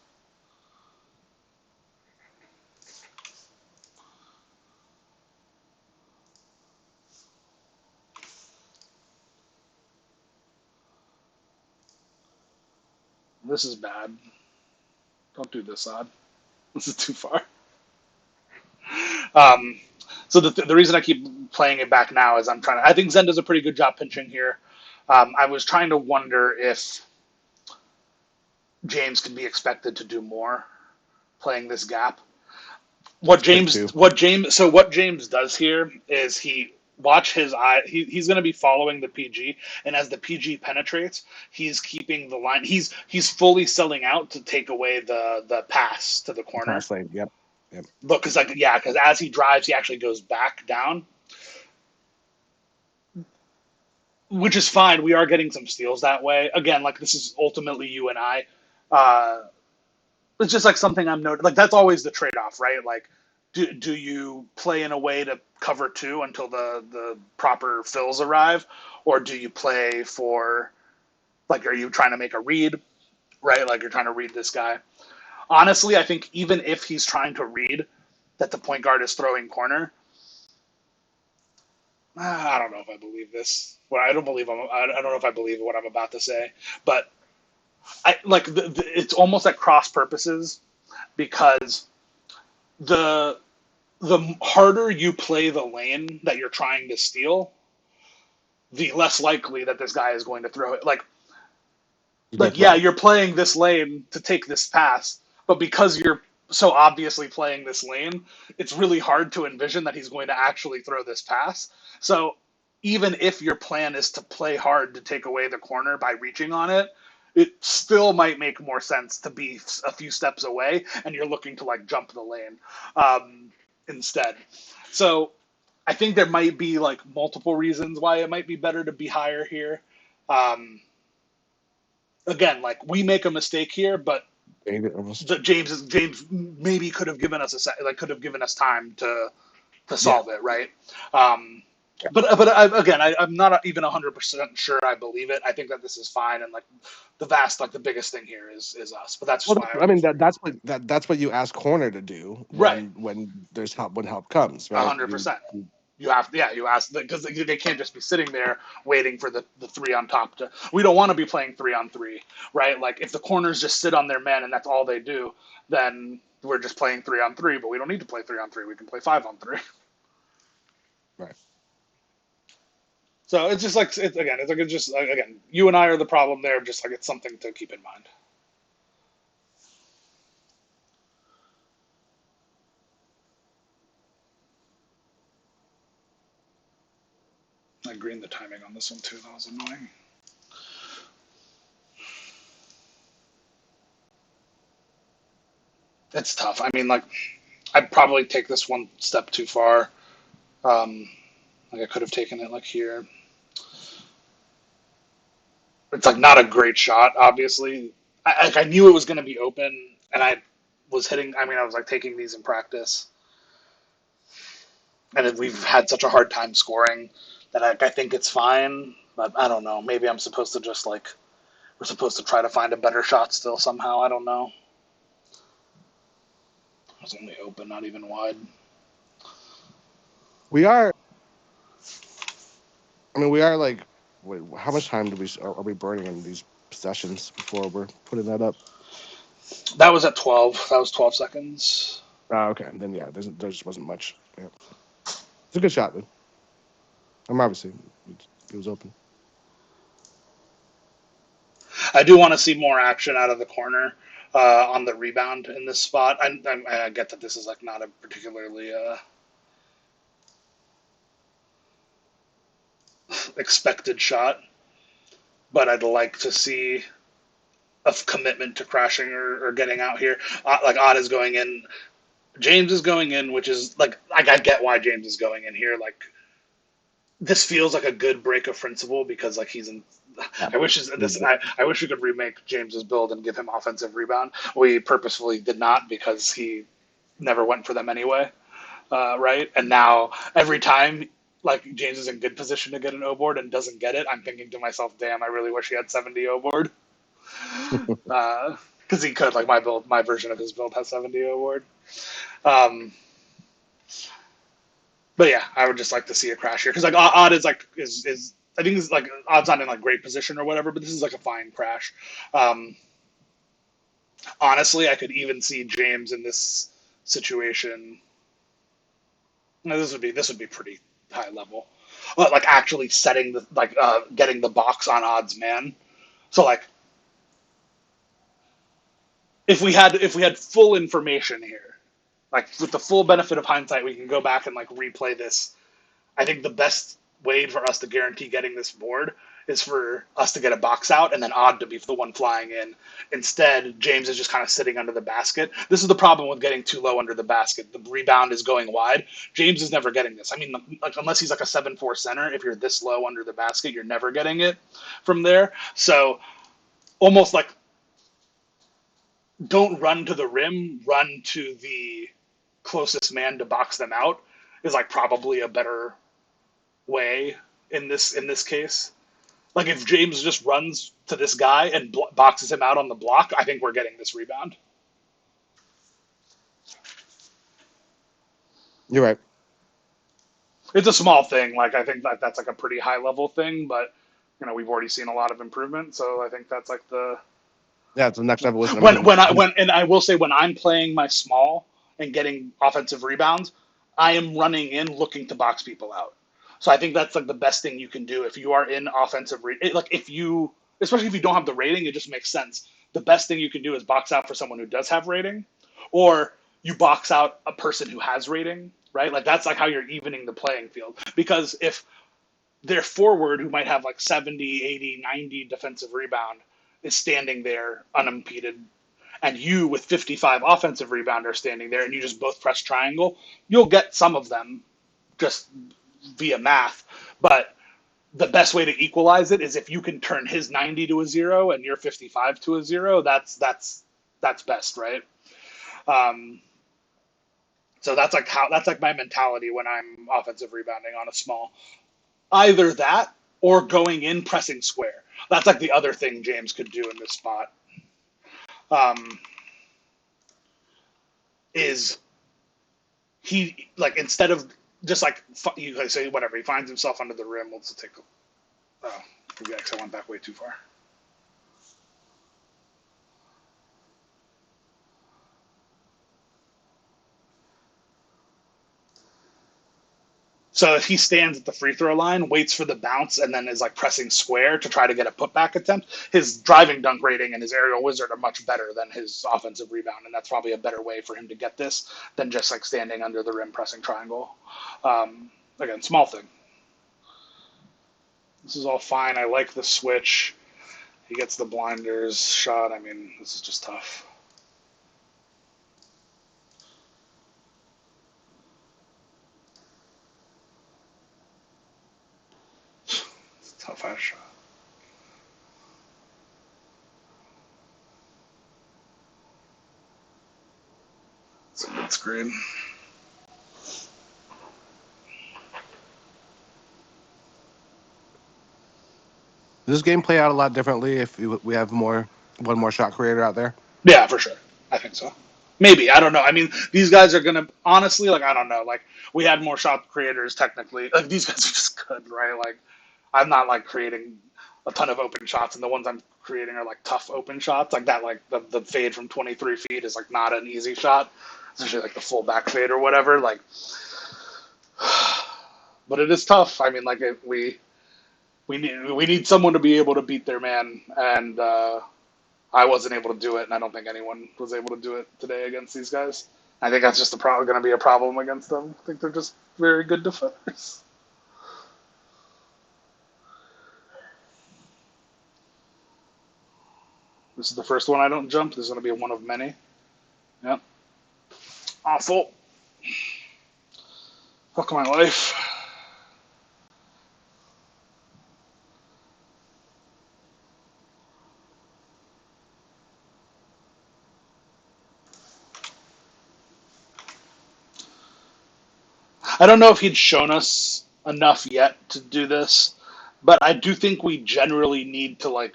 This is bad. Don't do this, Odd. This is too far. Um, so the reason I keep playing it back now is I think Zen does a pretty good job pinching here. I was trying to wonder if James can be expected to do more playing this gap. Pick two. What James does here is watch his eye. He's going to be following the PG, and as the PG penetrates, he's keeping the line. He's fully selling out to take away the pass to the corner. Pass lane. Yep. Yep. Look, because as he drives, he actually goes back down, which is fine. We are getting some steals that way. Again, like this is ultimately you and I. Uh, it's just like something I'm noting. Like that's always the trade off, right? Like, do you play in a way to cover two until the proper fills arrive, or do you play for like are you trying to make a read, right? Like you're trying to read this guy. Honestly, I think even if he's trying to read that the point guard is throwing corner, I don't know if I believe this. Well, I don't believe I don't know if I believe what I'm about to say, but I like it's almost at cross purposes because the the harder you play the lane that you're trying to steal, the less likely that this guy is going to throw it. Yeah, you're playing this lane to take this pass, but because you're so obviously playing this lane, it's really hard to envision that he's going to actually throw this pass. So even if your plan is to play hard to take away the corner by reaching on it, it still might make more sense to be a few steps away and you're looking to like jump the lane instead. So I think there might be like multiple reasons why it might be better to be higher here. Um, Again, like we make a mistake here, but James maybe could have given us could have given us time to solve it, right? Um, I'm not even 100% sure I believe it. I think that this is fine, and like the biggest thing here is us. But that's just Well, why I mean that's what you ask corner to do right, when there's help when help comes, right? 100%. You have, yeah, you ask because they can't just be sitting there waiting for the three on top to. We don't want to be playing 3-on-3, right? Like if the corners just sit on their men and that's all they do, then we're just playing 3-on-3. But we don't need to play 3-on-3. We can play 5-on-3. Right. So it's just like it's just again, you and I are the problem there. Just like it's something to keep in mind. I greened the timing on this one too. That was annoying. It's tough. I mean, like I'd probably take this one step too far. Like I could have taken it like here. It's like not a great shot, obviously. I knew it was going to be open, and I was hitting. I mean, I was like taking these in practice, and we've had such a hard time scoring that I think it's fine. But I don't know. Maybe I'm supposed to just like we're supposed to try to find a better shot still somehow. I don't know. It was only open, not even wide. We are. I mean, we are like. Wait, how much time are we burning in these possessions before we're putting that up? That was at 12. That was 12 seconds. Okay. Then yeah, there just wasn't much. Yeah. It's a good shot, though. Obviously it was open. I do want to see more action out of the corner on the rebound in this spot. I get that this is like not a particularly expected shot, but I'd like to see a commitment to crashing or getting out here. Like Odd is going in, James is going in, which is like I get why James is going in here. Like this feels like a good break of principle because like he's in. I wish I wish we could remake James's build and give him offensive rebound. We purposefully did not because he never went for them anyway, right? And now every time like James is in good position to get an O board and doesn't get it, I'm thinking to myself, damn, I really wish he had 70 O board. Because he could, like my version of his build has 70 O board. Um, but yeah, I would just like to see a crash here because like Odd is I think it's like Odd's not in like great position or whatever, but this is like a fine crash. Um, Honestly, I could even see James in this situation. This would be pretty high level, like actually setting the getting the box on Odd's man. So like if we had full information here, like with the full benefit of hindsight, we can go back and like replay this. I think the best way for us to guarantee getting this board is for us to get a box out and then Odd to be the one flying in. Instead, James is just kind of sitting under the basket. This is the problem with getting too low under the basket. The rebound is going wide. James is never getting this. I mean, like unless he's like a 7'4" center, if you're this low under the basket, you're never getting it from there. So almost like don't run to the rim, run to the closest man to box them out is like probably a better way in this case. Like if James just runs to this guy and boxes him out on the block, I think we're getting this rebound. You're right. It's a small thing. Like I think that's like a pretty high level thing, but we've already seen a lot of improvement. So I think that's like it's the next evolution. And I will say when I'm playing my small and getting offensive rebounds, I am running in looking to box people out. So I think that's like the best thing you can do if you are in offensive like especially if you don't have the rating, it just makes sense. The best thing you can do is box out for someone who does have rating, or you box out a person who has rating, right? Like that's like how you're evening the playing field. Because if their forward who might have like 70, 80, 90 defensive rebound is standing there unimpeded, and you with 55 offensive rebound are standing there and you just both press triangle, you'll get some of them just via math. But the best way to equalize it is if you can turn his 90 to a 0 and your 55 to a 0, that's best, right? So that's like my mentality when I'm offensive rebounding on a small. Either that or going in pressing square. That's like the other thing James could do in this spot. Is he like instead of just like you guys say whatever, he finds himself under the rim. Let's take maybe I went back way too far. So if he stands at the free throw line, waits for the bounce, and then is like pressing square to try to get a putback attempt, his driving dunk rating and his aerial wizard are much better than his offensive rebound, and that's probably a better way for him to get this than just like standing under the rim pressing triangle. Again, small thing. This is all fine. I like the switch. He gets the blinders shot. I mean, this is just tough. Tough ass shot. It's a good screen. Does this game play out a lot differently if we have one more shot creator out there? Yeah, for sure. I think so. Maybe. I don't know. I mean, these guys are going to, honestly, like, I don't know. Like, we had more shot creators, technically. Like, these guys are just good, right? Like, I'm not, like, creating a ton of open shots, and the ones I'm creating are, like, tough open shots. Like, that, like, the fade from 23 feet is, like, not an easy shot. Especially, like, the full back fade or whatever. Like, but it is tough. I mean, like, we need someone to be able to beat their man, and, I wasn't able to do it, and I don't think anyone was able to do it today against these guys. I think that's just going to be a problem against them. I think they're just very good defenders. This is the first one I don't jump. This is going to be one of many. Yep. Awful. Fuck my life. I don't know if he'd shown us enough yet to do this, but I do think we generally need to like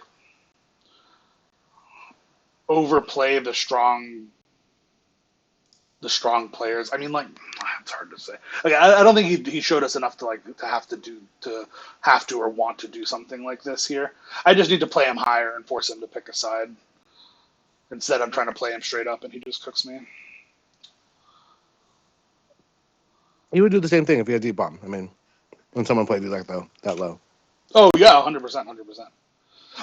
overplay the strong players. I mean, like it's hard to say. Like I don't think he showed us enough to like to have to or want to do something like this here. I just need to play him higher and force him to pick a side. Instead, I'm trying to play him straight up, and he just cooks me. He would do the same thing if he had deep bomb. I mean, when someone played you like that low. Oh yeah, 100%.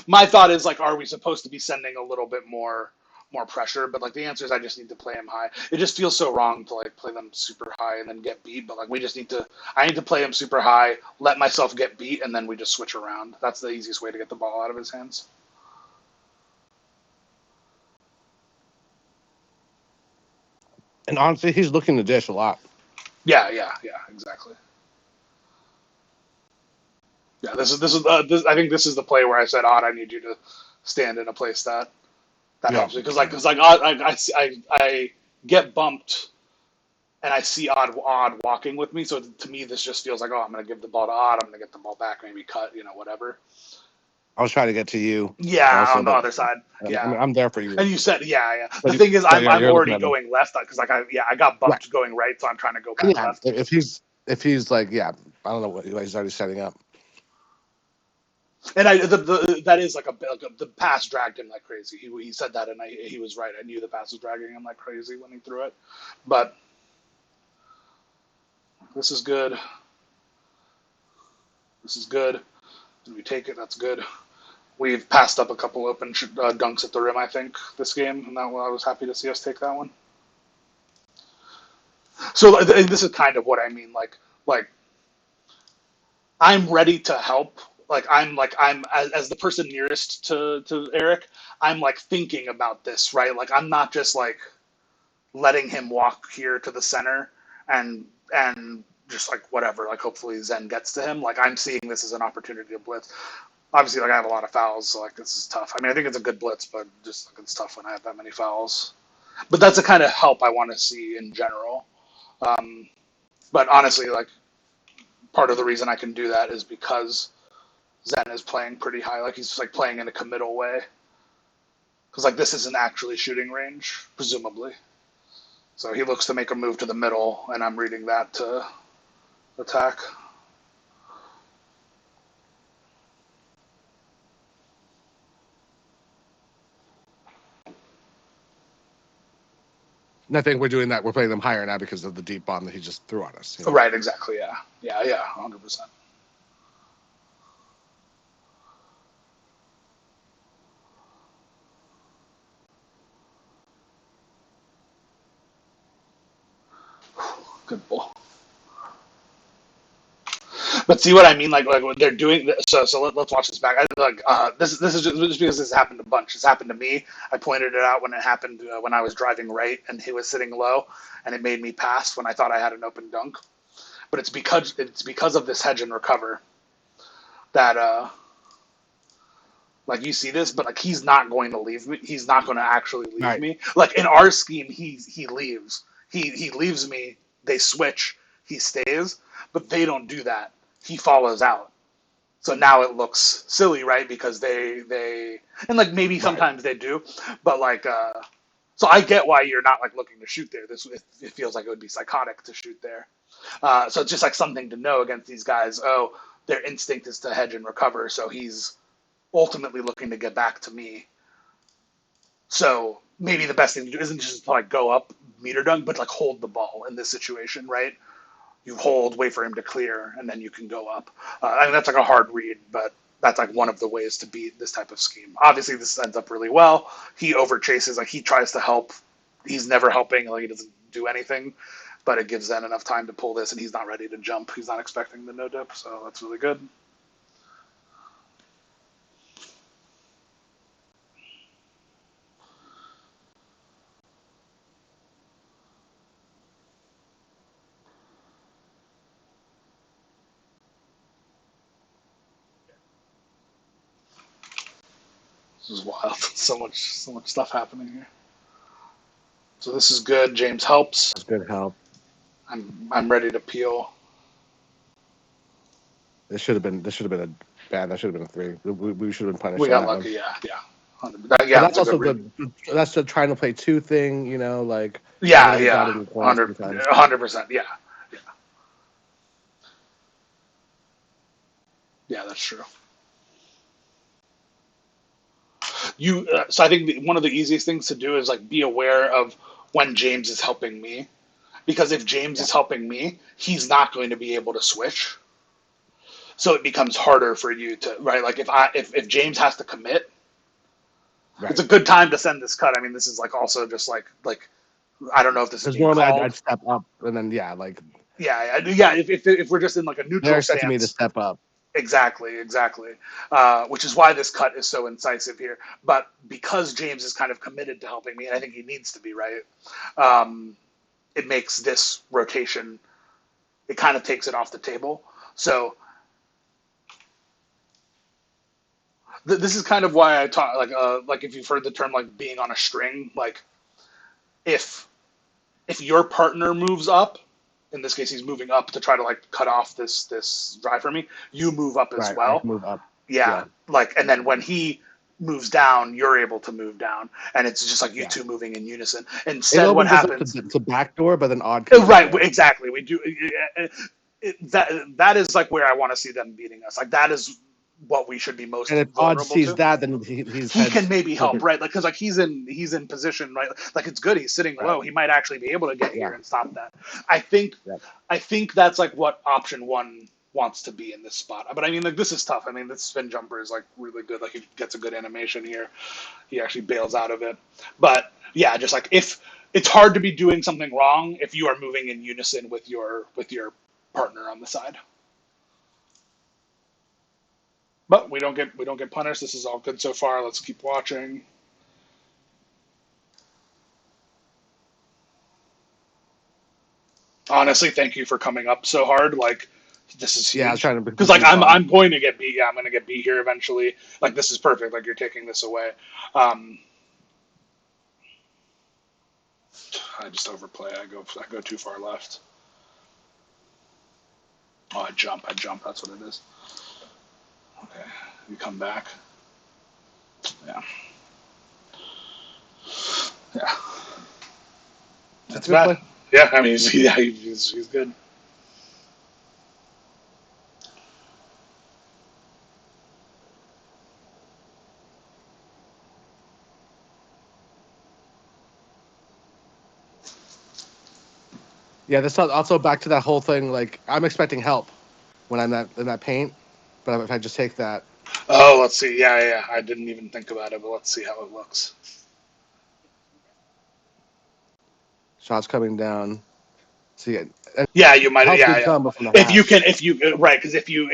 My thought is like, are we supposed to be sending a little bit more more pressure. But like the answer is I just need to play him high. It just feels so wrong to like play them super high and then get beat. But like I need to play him super high, let myself get beat, and then we just switch around. That's the easiest way to get the ball out of his hands. And honestly, he's looking to dish a lot. Yeah, exactly. Yeah, I think this is the play where I said, Odd, I need you to stand in a place that Yeah. helps me because I get bumped and I see Odd walking with me. So to me, this just feels like, oh, I'm going to give the ball to Odd. I'm going to get the ball back, maybe cut, whatever. I was trying to get to you Yeah, also, on the but other side. I Yeah. mean, I'm there for you. And you said, yeah. But The thing is, I'm you're looking already at him. going left because I got Right. bumped going right, so I'm trying to go back Yeah. left. If he's like, yeah, I don't know what he's already setting up. And that is like the pass dragged him like crazy. He said that, and he was right. I knew the pass was dragging him like crazy when he threw it. But this is good. This is good. Did we take it? That's good. We've passed up a couple open dunks at the rim, I think, this game, and I was happy to see us take that one. So and this is kind of what I mean. Like I'm ready to help. I'm as the person nearest to Eric. I'm like thinking about this, right? Like I'm not just like letting him walk here to the center and just like whatever. Like hopefully Zen gets to him. Like I'm seeing this as an opportunity to blitz. Obviously, like I have a lot of fouls, so like this is tough. I mean, I think it's a good blitz, but just like, it's tough when I have that many fouls. But that's the kind of help I want to see in general. Um, but honestly, like part of the reason I can do that is because Zen is playing pretty high. Like he's like playing in a committal way. Because like this isn't actually shooting range, presumably. So he looks to make a move to the middle, and I'm reading that to attack. And I think we're doing that. We're playing them higher now because of the deep bomb that he just threw on us. Right, exactly. Yeah, 100%. Good ball. But see what I mean? Like what they're doing. So let's watch this back. This is just because this happened a bunch. This happened to me. I pointed it out when it happened when I was driving right and he was sitting low, and it made me pass when I thought I had an open dunk. But it's because of this hedge and recover that like you see this, but like he's not going to leave me. He's not going to actually leave Right. me. Like in our scheme, he leaves. He leaves me. They switch. He stays, but they don't do that. He follows out. So now it looks silly, right? Because they and like maybe Right. sometimes they do, but like so I get why you're not like looking to shoot there. It feels like it would be psychotic to shoot there. So it's just like something to know against these guys. Oh, their instinct is to hedge and recover, so he's ultimately looking to get back to me. So maybe the best thing to do isn't just to like go up meter dunk, but like hold the ball in this situation, right? You hold, wait for him to clear, and then you can go up. I mean, that's like a hard read, but that's like one of the ways to beat this type of scheme. Obviously, this ends up really well. He over chases, like he tries to help. He's never helping, like he doesn't do anything, but it gives Zen enough time to pull this, and he's not ready to jump. He's not expecting the no dip, so that's really good. This is wild. So much stuff happening here. So this is good. James helps. That's good help. I'm ready to peel. This should have been a bad. That should have been a three. We should have been punished We on got that one. lucky. Yeah. But That's that's a good also read. that's the trying to play two thing. Like everything's got to Yeah. be one 100, sometimes. 100%. Yeah, that's true. So I think one of the easiest things to do is like be aware of when James is helping me, because if James Yeah. is helping me, he's not going to be able to switch. So it becomes harder for you to right. Like if James has to commit, Right. It's a good time to send this cut. I mean, this is like also just like I don't know if this is Because being normally called. I'd step up and then like Yeah. If we're just in like a they're neutral expecting me to stance, step up. exactly. Which is why this cut is so incisive here. But because James is kind of committed to helping me, and I think he needs to be, right? It makes this rotation. It kind of takes it off the table. So this is kind of why I talk like if you've heard the term like being on a string, like if your partner moves up, in this case he's moving up to try to like cut off this drive for me, you move up as Right. I well. move up. Yeah, Yeah. like, and then when he moves down, you're able to move down, and it's just like you Yeah. two moving in unison. It Instead, what opens us up happens? to backdoor, but then Odd can get Right, there. exactly. We do that is like where I want to see them beating us. Like that is what we should be most And if Odd vulnerable sees to. that, then he's He can heads maybe help, further. right? Like because like he's in position, right? Like it's good. He's sitting Right. low. He might actually be able to get Yeah. here and stop that. I think Yeah. I think that's like what option one wants to be in this spot. But I mean, like this is tough. I mean, this spin jumper is like really good. Like he gets a good animation here. He actually bails out of it. But yeah, just like if it's hard to be doing something wrong if you are moving in unison with your partner on the side. But we don't get punished. This is all good so far. Let's keep watching. Honestly, thank you for coming up so hard. Like this is Yeah. I was huge trying to because like beat Odd. I'm going to get beat. Yeah, I'm going to get beat here eventually. Like this is perfect. Like you're taking this away. Um, I just overplay. I go too far left. Oh, I jump. That's what it is. Okay, you come back. Yeah, yeah. That's Good bad. play. Yeah, I mean he's good. Yeah. This also back to that whole thing. Like I'm expecting help when I'm in that paint, but if I just take that, Oh, let's see. Yeah. I didn't even think about it, but let's see how it looks. shots coming down. See, it Yeah, you might. helps me Yeah. some, but from the If you half, can, if you right, because if you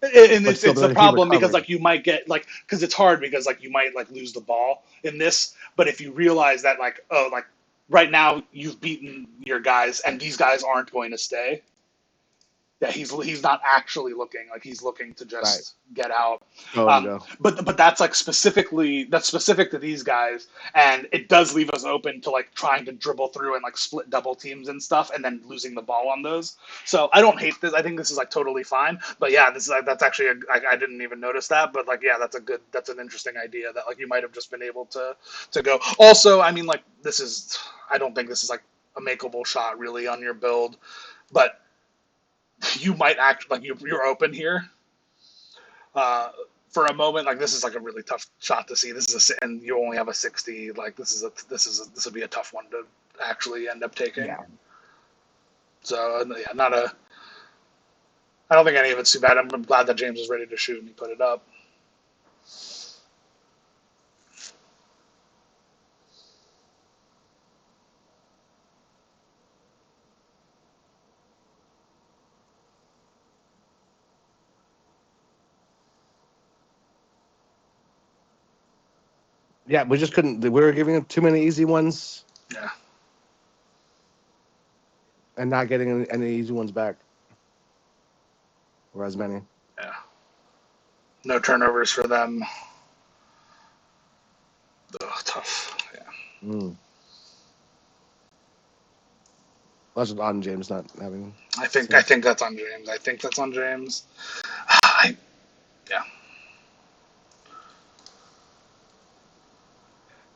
and but it's still it's the he problem because recovered. like you might get like because it's hard because like you might like lose the ball in this, but if you realize that like oh like right now you've beaten your guys and these guys aren't going to stay. Yeah, he's not actually looking like he's looking to Right. just get out. Go and go. But that's like that's specific to these guys, and it does leave us open to like trying to dribble through and like split double teams and stuff, and then losing the ball on those. So I don't hate this. I think this is like totally fine. But yeah, this is like, that's actually I didn't even notice that, but like yeah, that's an interesting idea that like you might have just been able to go. Also, I mean like this is I don't think this is like a makeable shot really on your build, but you might act like you're open here for a moment. Like this is like a really tough shot to see. This is and you only have a 60. Like this would be a tough one to actually end up taking. Yeah. So yeah, not a. I don't think any of it's too bad. I'm glad that James was ready to shoot and he put it up. Yeah, we just couldn't. We were giving him too many easy ones Yeah, and not getting any easy ones back, or as many. yeah. No turnovers for them. Ugh, tough. Yeah. Mm. That's just on James not having. I think that's on James. I think that's on James. I, yeah.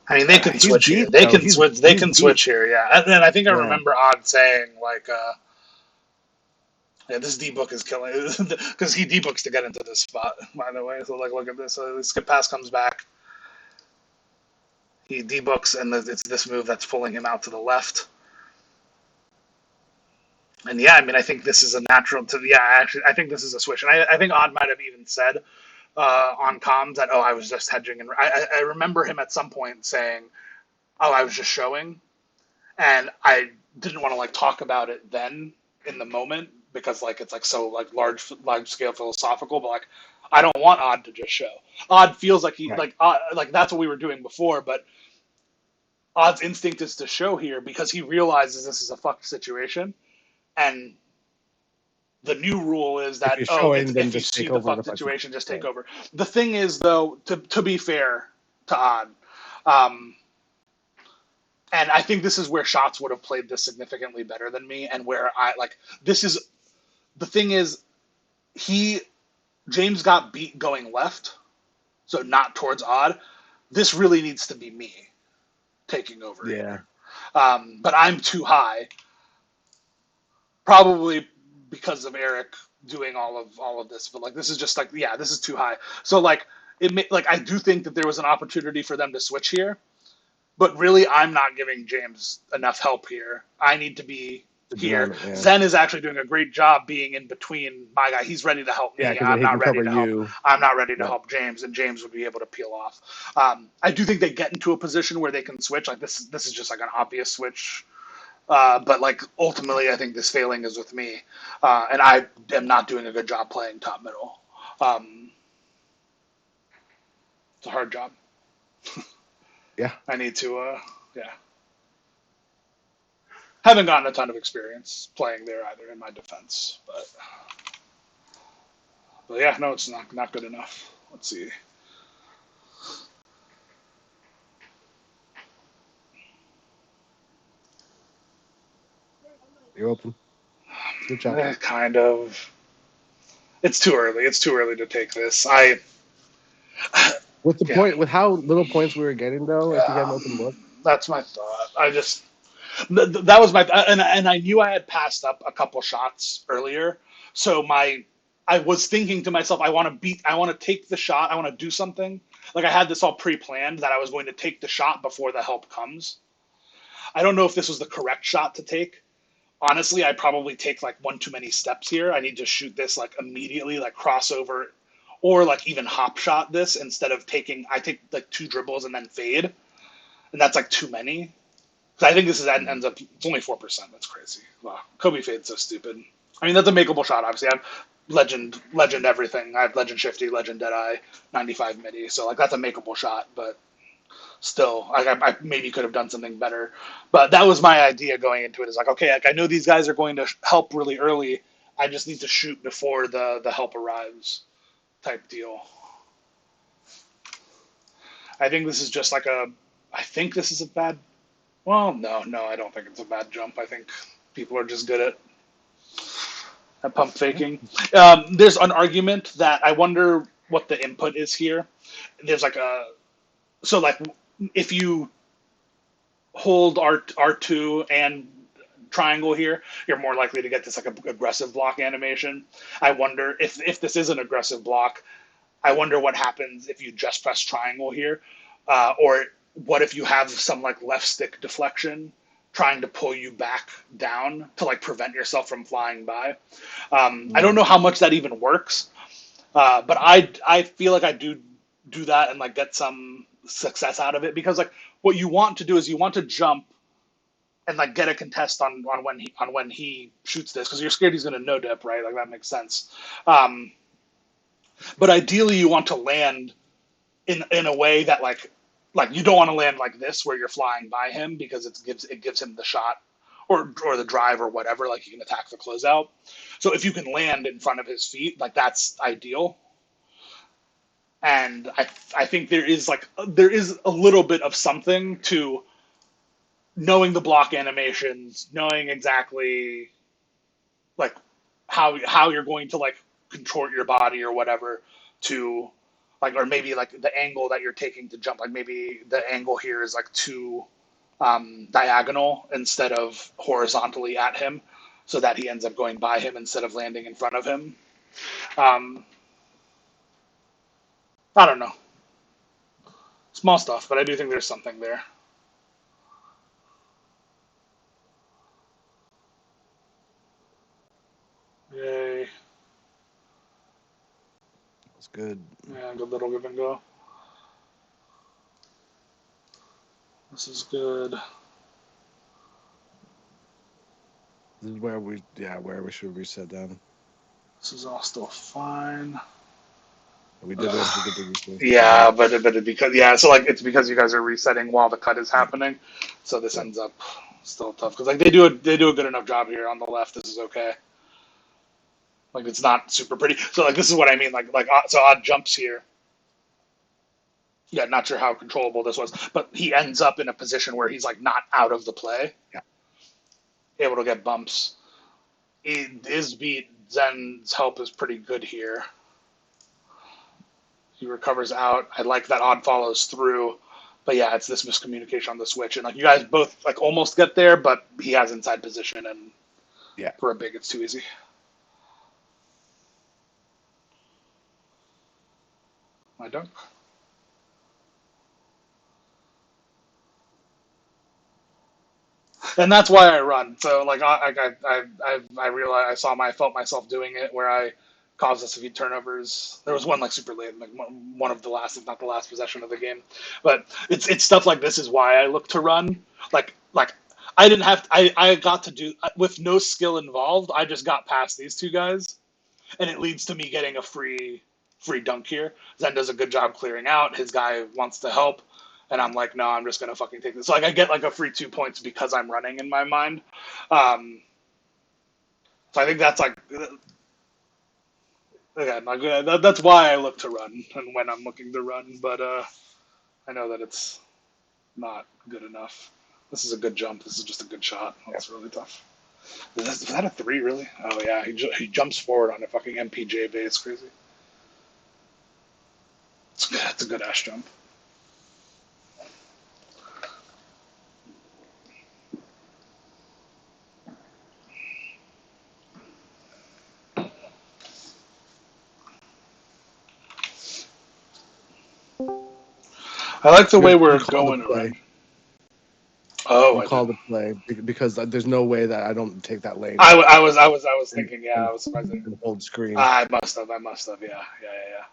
I mean, they can He's switch here. beat They though. can switch. They He's can beat. switch here. Yeah, and then I think I Yeah. remember Odd saying like, "Yeah, this D book is killing," because he D books to get into this spot. By the way, so like, look at this. So the skip pass comes back. He D books, and it's this move that's pulling him out to the left. And yeah, I mean, I think this is a natural. Yeah, actually, I think this is a switch, and I think Odd might have even said on comms that, oh, I was just hedging, and I remember him at some point saying, oh, I was just showing, and I didn't want to like talk about it then in the moment because like it's like so like large scale philosophical, but like I don't want Odd to just show. Odd feels like he Right. like that's what we were doing before, but Odd's instinct is to show here because he realizes this is a fucked situation, and the new rule is If that, you're oh, showing, it's then if you just see take the over the fucked fight. situation, just take Right. over. The thing is, though, to be fair to Odd, um, and I think this is where Shots would have played this significantly better than me, and where I like this is the thing is he James got beat going left, so not towards Odd. This really needs to be me taking over Yeah. here, but I'm too high, probably because of Eric doing all of this. But like this is just like, yeah, this is too high. So like like I do think that there was an opportunity for them to switch here, but really I'm not giving James enough help here. I need to be To be here. on it. Yeah. Zen is actually doing a great job being in between my guy. He's ready to help Yeah, me. because then I'm he not can ready cover to help. you. I'm not ready to Yep. help James, and James would be able to peel off. I do think they get into a position where they can switch. Like this is just like an obvious switch. But like ultimately, I think this failing is with me, and I am not doing a good job playing top middle. Um, it's a hard job. Yeah. I need to, yeah. Haven't gotten a ton of experience playing there either, in my defense, but yeah, no, it's not good enough. Let's see. You're open. Good job. Kind of. It's too early. It's too early to take this. I With the yeah. point, with how little points we were getting, though, if you get an open look, That's my thought. I just that was my and I knew I had passed up a couple shots earlier, so I was thinking to myself, I want to take the shot, I want to do something. Like I had this all pre-planned that I was going to take the shot before the help comes. I don't know if this was the correct shot to take. Honestly, I probably take like one too many steps here. I need to shoot this like immediately, like crossover, or like even hop shot this instead of taking. I take like two dribbles and then fade, and that's like too many. I think this is ends up it's only 4%. That's crazy. Wow, Kobe fade's so stupid. I mean, that's a makeable shot. Obviously, I have legend everything. I have legend shifty, legend deadeye, 95 midi. So like that's a makeable shot, but still, I maybe could have done something better. But that was my idea going into it. Is like, okay, like I know these guys are going to help really early. I just need to shoot before the help arrives, type deal. I think this is just like a. I think this is a bad. Well, no, I don't think it's a bad jump. I think people are just good at pump faking. There's an argument that I wonder what the input is here. There's like a so like if you hold R2 and triangle here, you're more likely to get this like a aggressive block animation. I wonder if this is an aggressive block. I wonder what happens if you just press triangle here, or what if you have some like left stick deflection trying to pull you back down to like prevent yourself from flying by. I don't know how much that even works, but I feel like I do that and like get some success out of it because like what you want to do is you want to jump and like get a contest on when he shoots this because you're scared he's going to no dip, right? Like that makes sense. Um, but ideally you want to land in a way that like you don't want to land like this where you're flying by him because it gives him the shot or the drive or whatever, like you can attack the closeout. So if you can land in front of his feet, like that's ideal. And I think there is a little bit of something to knowing the block animations, knowing exactly like how you're going to like contort your body or whatever to like, or maybe like the angle that you're taking to jump, like maybe the angle here is like too diagonal instead of horizontally at him, so that he ends up going by him instead of landing in front of him. um, I don't know, small stuff, but I do think there's something there. Yay. good. Yeah, good little give and go. This is good. This is where we should reset down. This is all still fine. We did the reset. Yeah, but because so like it's because you guys are resetting while the cut is happening, so this Yeah. ends up still tough because like they do a good enough job here on the left. This is okay. Like it's not super pretty. So like this is what I mean. So Odd jumps here. Yeah, not sure how controllable this was, but he ends up in a position where he's like not out of the play, Yeah. able to get bumps. His beat Zen's help is pretty good here. He recovers out. I like that Odd follows through. But yeah, it's this miscommunication on the switch. And like you guys both like almost get there, but he has inside position and Yeah. for a big it's too easy. My dunk. And that's why I run. So like I realized I felt myself doing it where I caused us a few turnovers. There was one like super late, like one of the last, if not the last possession of the game. But it's stuff like this is why I look to run. Like I didn't have I got to do with no skill involved. I just got past these two guys, and it leads to me getting a free dunk here. Zen does a good job clearing out. His guy wants to help. And I'm like, no, I'm just gonna fucking take this. So like, I get like a free 2 points because I'm running in my mind. So I think that's like, again, like that's why I look to run and when I'm looking to run. But I know that it's not good enough. This is a good jump. This is just a good shot. That's really tough. Was that a three, really? Oh, yeah. He jumps forward on a fucking MPJ base. Crazy. It's a good ass jump. I like the way You we're call the going play. around. Oh, You I did. call the play because there's no way that I don't take that lane I was and, thinking. Yeah, and, I was surprised. and hold screen. I must have. I must have. Yeah, yeah, yeah, yeah.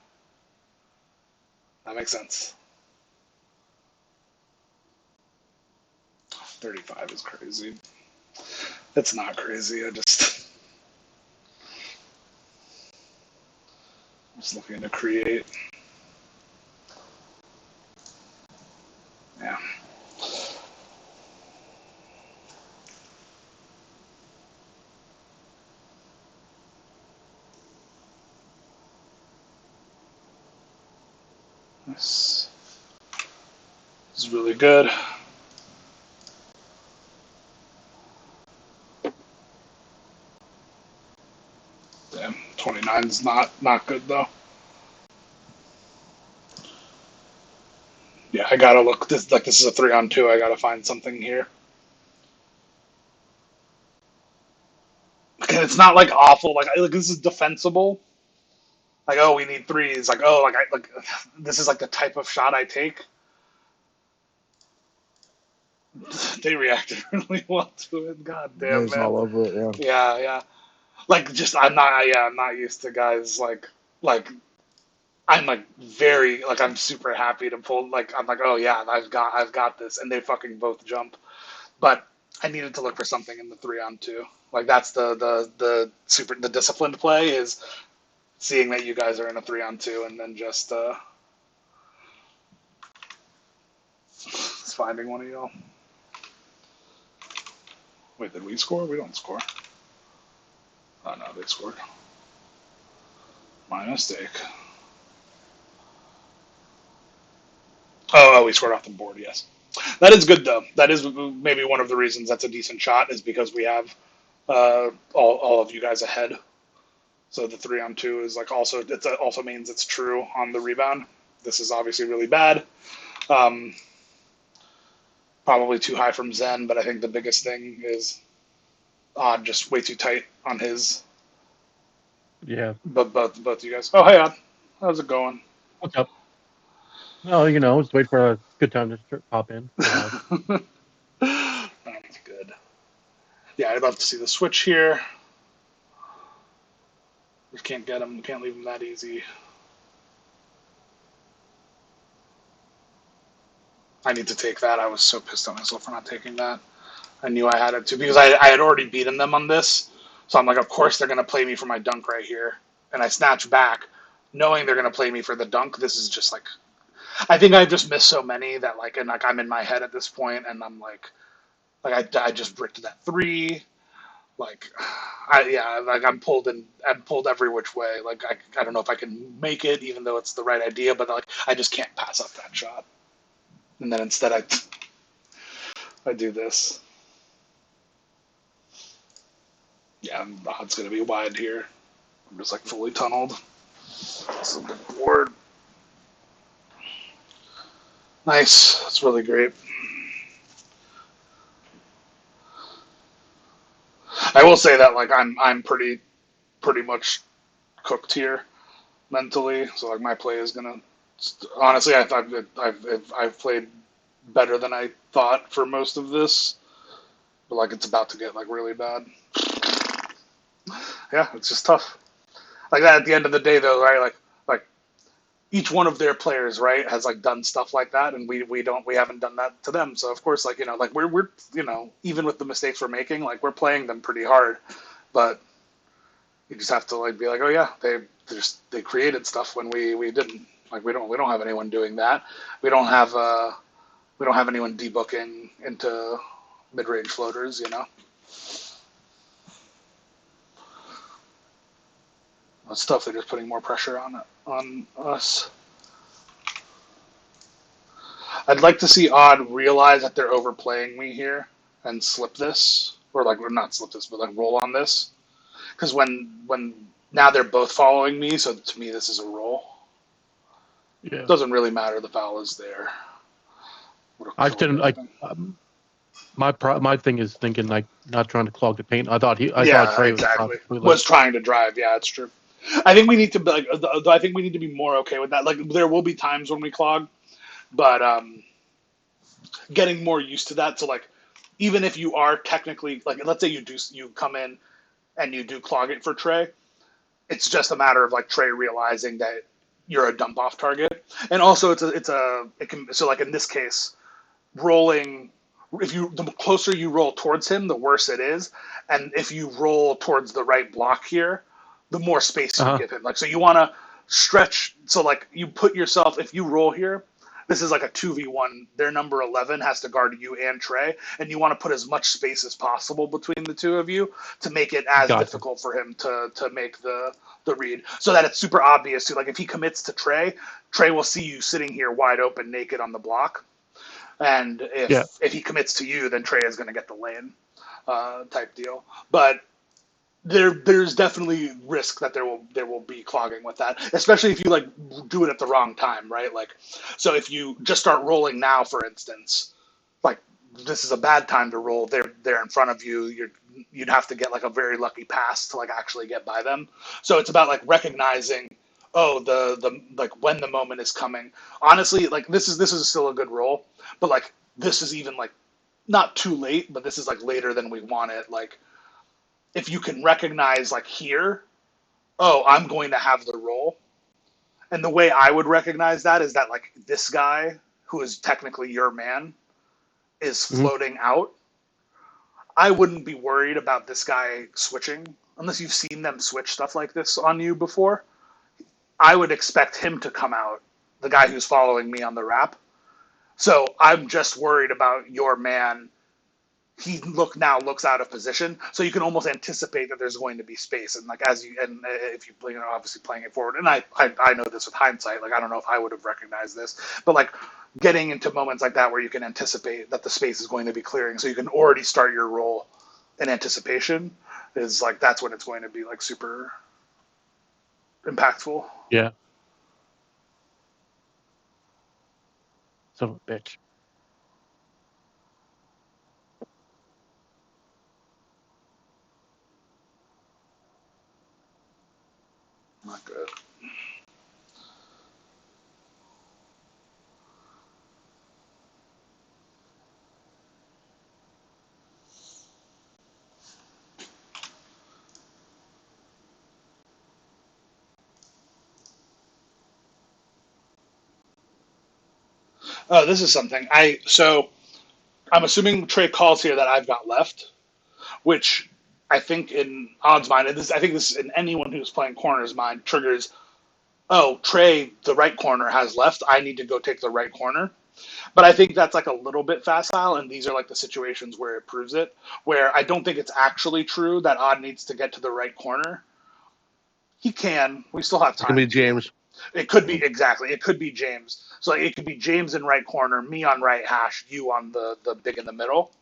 That makes sense. 35 is crazy. It's not crazy. I'm just looking to create. Yeah. This is really good. Damn, 29 is not good though. Yeah, I gotta look. This is a 3-on-2. I gotta find something here. And it's not like awful. Like this is defensible. Like oh, we need threes. Like oh, like this is like the type of shot I take. They reacted really well to it. God damn, There's man. all over it. Yeah. Yeah, yeah. Like just I'm not. Yeah, I'm not used to guys like I'm like very like I'm super happy to pull. Like I'm like oh yeah, I've got this, and they fucking both jump. But I needed to look for something in the 3-on-2. Like that's the disciplined play is seeing that you guys are in a 3-on-2 and then just finding one of y'all. Wait, did we score? We don't score. Oh no, they scored. My mistake. Oh, we scored off the board. Yes, that is good though. That is maybe one of the reasons that's a decent shot is because we have all of you guys ahead. So the 3-on-2 is like also it also means it's true on the rebound. This is obviously really bad. Um, Probably too high from Zen, but I think the biggest thing is Odd just way too tight on his. Yeah. But both you guys. Oh hey Odd, how's it going? What's up? Well, just wait for a good time to pop in. That's good. Yeah, I'd love to see the switch here. We can't get him. We can't leave him that easy. I need to take that. I was so pissed at myself for not taking that. I knew I had it too because I had already beaten them on this. So I'm like, of course they're going to play me for my dunk right here. And I snatch back, knowing they're going to play me for the dunk. This is just like, I think I've just missed so many that like, and like I'm in my head at this point, and I'm like I just bricked that three. Like, like I'm pulled every which way. Like I don't know if I can make it, even though it's the right idea, but like I just can't pass up that shot. And then instead I do this. Yeah, the HUD's gonna be wide here. I'm just like fully tunneled. This is a good board. Nice. That's really great. I will say that like I'm pretty much cooked here mentally. So like my play is gonna honestly I've played better than I thought for most of this, but like it's about to get like really bad. Yeah, it's just tough. Like that at the end of the day though, right? Like each one of their players, right, has like done stuff like that, and we haven't done that to them. So of course, like like we're even with the mistakes we're making, like we're playing them pretty hard, but you just have to like be like, oh yeah, they created stuff when we didn't. Like we don't have anyone doing that. We don't have anyone debooking into mid range floaters. That's stuff. They're just putting more pressure on us. I'd like to see Odd realize that they're overplaying me here and slip this, or not slip this, but like roll on this. Because when now they're both following me, so to me this is a roll. Yeah. Doesn't really matter. The foul is there. I didn't like. My thing is thinking like not trying to clog the paint. I thought Yeah, Trey was exactly. probably Was trying to drive. Yeah, it's true. I think we need to be like. I think we need to be more okay with that. Like, there will be times when we clog, but getting more used to that. So like, even if you are technically like, let's say you come in and you do clog it for Trey, it's just a matter of like Trey realizing that you're a dump off target, and also it can so like in this case, rolling. If you the closer you roll towards him, the worse it is, and if you roll towards the right block here, the more space you give him. Like so, you want to stretch. So like you put yourself if you roll here. This is like a 2v1. Their number 11 has to guard you and Trey, and you want to put as much space as possible between the two of you to make it as Gotcha. difficult for him to make the read, so that it's super obvious to like if he commits to Trey, Trey will see you sitting here wide open, naked on the block, and Yeah. if he commits to you, then Trey is going to get the lane type deal. But there's definitely risk that there will be clogging with that, especially if you like do it at the wrong time, right? Like, so if you just start rolling now, for instance, like this is a bad time to roll. They're in front of you. You'd have to get like a very lucky pass to like actually get by them. So it's about like recognizing, oh, the like when the moment is coming. Honestly, like this is still a good roll, but like this is even like not too late, but this is like later than we want it. Like if you can recognize like here, oh, I'm going to have the roll. And the way I would recognize that is that like this guy who is technically your man is Hmm. floating out. I wouldn't be worried about this guy switching unless you've seen them switch stuff like this on you before. I would expect him to come out, the guy who's following me on the wrap. So I'm just worried about your man. He looks out of position, so you can almost anticipate that there's going to be space. And like as you and if you obviously playing it forward, and I know this with hindsight. Like I don't know if I would have recognized this, but like getting into moments like that where you can anticipate that the space is going to be clearing, so you can already start your roll in anticipation is like that's when it's going to be like super impactful. Yeah. Son of a bitch. Not good. Oh, this is something. So I'm assuming Trey calls here that I've got left, which I think in Odd's mind, I think this in anyone who's playing corner's mind triggers. Oh, Trey, the right corner has left. I need to go take the right corner. But I think that's like a little bit facile, and these are like the situations where it proves it. Where I don't think it's actually true that Odd needs to get to the right corner. He can. We still have It's gonna time be to. James. It could be exactly. It could be James. So like, it could be James in right corner, me on right hash, you on the big in the middle,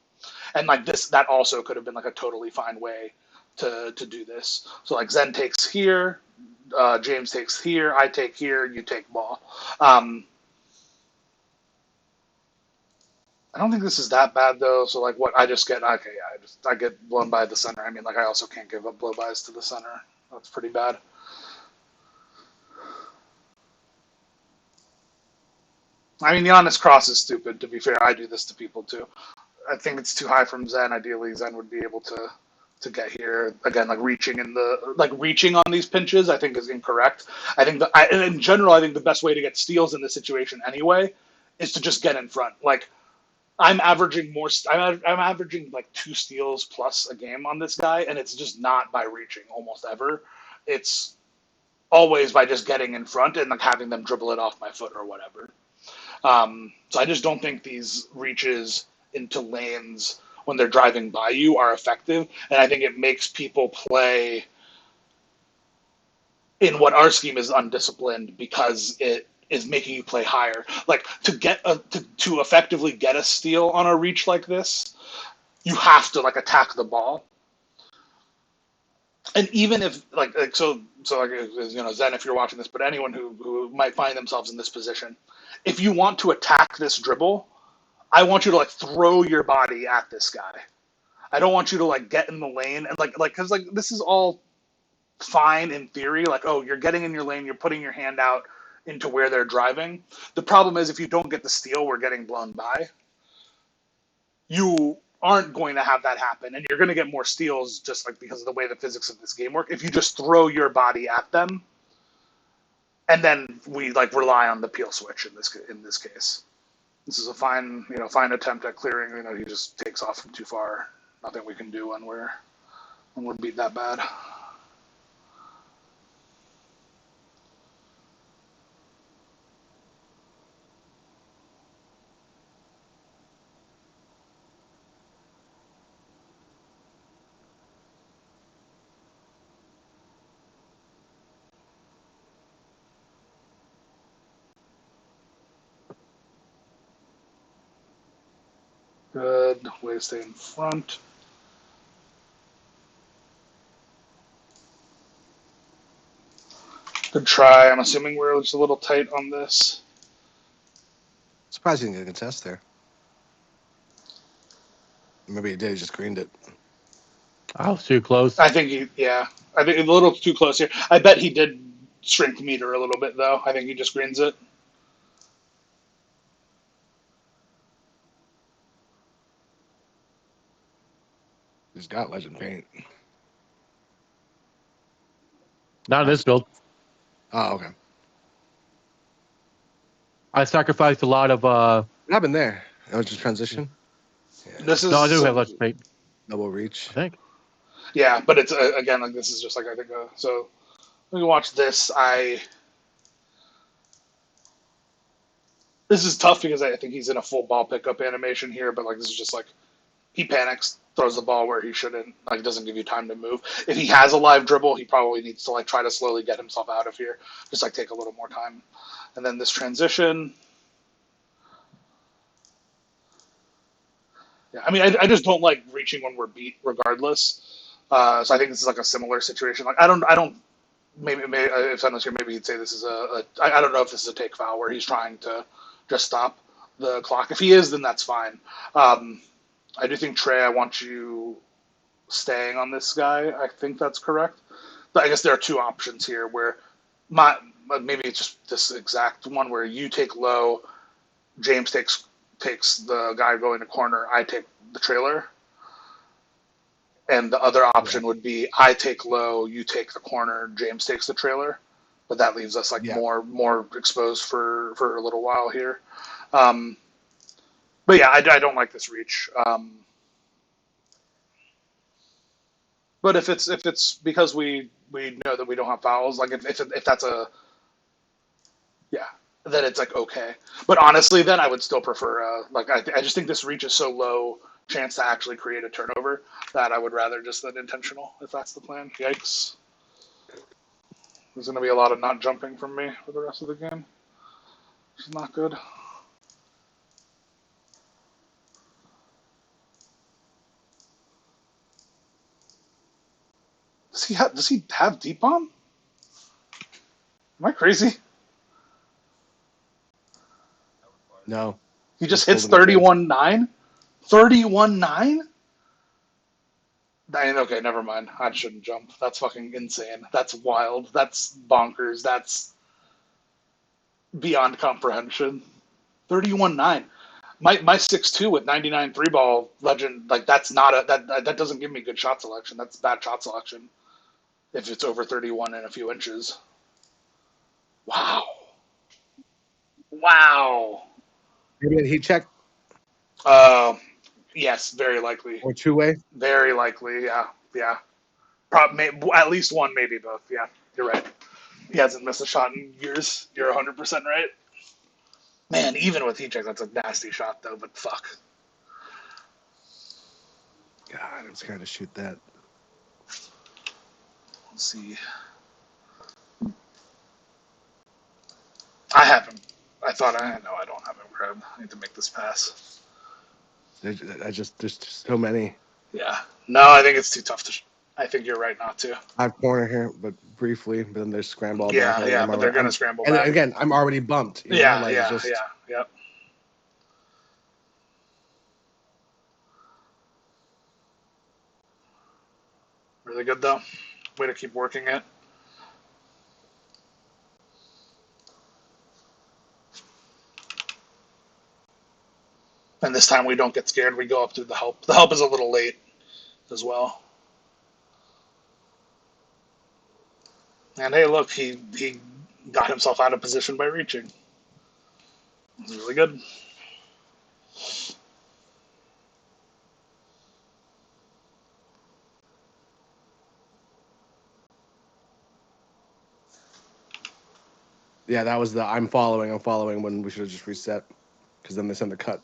and like this, that also could have been like a totally fine way to do this. So like Zen takes here, James takes here, I take here, you take ball. I don't think this is that bad though. So like what I just get, okay, yeah, I get blown by the center. I mean, like I also can't give up blow bys to the center. That's pretty bad. I mean, the honest cross is stupid. To be fair, I do this to people too. I think it's too high from Zen. Ideally, Zen would be able to get here again. Like reaching on these pinches, I think is incorrect. I think in general, I think the best way to get steals in this situation anyway is to just get in front. Like I'm averaging more. I'm averaging like 2 steals plus a game on this guy, and it's just not by reaching almost ever. It's always by just getting in front and like having them dribble it off my foot or whatever. So I just don't think these reaches into lanes when they're driving by you are effective, and I think it makes people play in what our scheme is undisciplined because it is making you play higher. Like to effectively get a steal on a reach like this, you have to like attack the ball. And even if so like Zen, if you're watching this, but anyone who might find themselves in this position, if you want to attack this dribble, I want you to like throw your body at this guy. I don't want you to like get in the lane and because like this is all fine in theory. Like, oh, you're getting in your lane, you're putting your hand out into where they're driving. The problem is if you don't get the steal, we're getting blown by. You aren't going to have that happen, and you're going to get more steals just like because of the way the physics of this game work. If you just throw your body at them, and then we like rely on the peel switch in this case. This is a fine attempt at clearing. He just takes off from too far. Nothing we can do when we're beat that bad. Good way to stay in front. Good try. I'm assuming we're just a little tight on this. Surprised he didn't get a contest there. Maybe he did. He just greened it. I was too close. I think I think a little too close here. I bet he did shrink meter a little bit though. I think he just greens it. He's got legend paint. Not in this build. Oh, okay. I sacrificed a lot of. What happened there? That was just transition. Yeah. This is no, I do have legend paint. Double reach. I think. Yeah, but it's again like this is just like I think so. Let me watch this. This is tough because I think he's in a full ball pickup animation here, but like this is just like he panics, throws the ball where he shouldn't, like doesn't give you time to move. If he has a live dribble, he probably needs to like try to slowly get himself out of here, just like take a little more time. And then this transition. Yeah, I mean, I just don't like reaching when we're beat, regardless. So I think this is like a similar situation. Like I don't. Maybe if someone's here, maybe he'd say this is I don't know if this is a take foul where he's trying to just stop the clock. If he is, then that's fine. I do think Trey, I want you staying on this guy. I think that's correct. But I guess there are two options here where maybe it's just this exact one where you take low, James takes the guy going to corner, I take the trailer. And the other option would be I take low, you take the corner, James takes the trailer. But that leaves us like more exposed for a little while here. But yeah, I don't like this reach. But if it's because we know that we don't have fouls, like if that's a yeah, then it's like okay. But honestly, then I would still prefer like I just think this reach is so low chance to actually create a turnover that I would rather just than intentional if that's the plan. Yikes! There's going to be a lot of not jumping from me for the rest of the game. Which is not good. Does he have deep bomb? Am I crazy? No. He just hits 31-9? 31-9? Okay, never mind. I shouldn't jump. That's fucking insane. That's wild. That's bonkers. That's beyond comprehension. 31-9. My 6'2" with 99 three ball legend, like that's not that doesn't give me good shot selection. That's bad shot selection if it's over 31 and a few inches. Wow. Wow. Maybe a heat check Yes, very likely. or two-way. Very likely, yeah. Yeah. At least one, maybe both. Yeah, you're right. He hasn't missed a shot in years. You're 100% right. Man, even with heat check, that's a nasty shot, though, but fuck. God, I'm scared to shoot that. Let's see. I have him. I thought I don't have him grabbed. I need to make this pass. There's just so many. Yeah. No, I think it's too tough to. I think you're right not to. I have corner here, but briefly, but then there's scramble. Yeah, yeah, but they're going to scramble and back. again, I'm already bumped. Yeah, like, yeah, just... yeah, yep. Really good, though. Way to keep working it. And this time we don't get scared. We go up through the help. The help is a little late as well. And hey, look, he got himself out of position by reaching. It was really good. Yeah, that was the I'm following when we should have just reset because then they send the cut.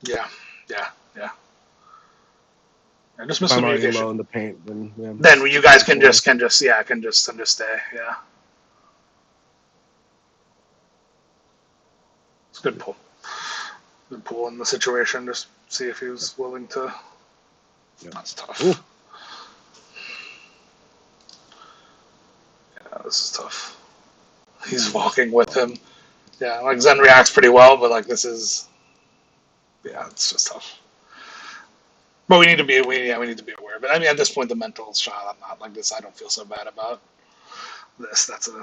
Yeah, yeah, yeah. I just If I'm already miscommunication. low in the paint, then yeah, Then you guys can just stay. Yeah, it's a good pull. Good pull in the situation. Just see if he was willing to. Yeah. That's tough. Ooh. Yeah, this is tough. He's walking with him. Yeah, like Zen reacts pretty well, but like this is. Yeah, it's just tough. But we need to be aware. But I mean, at this point, the mental shot, I'm not like this. I don't feel so bad about this. That's a.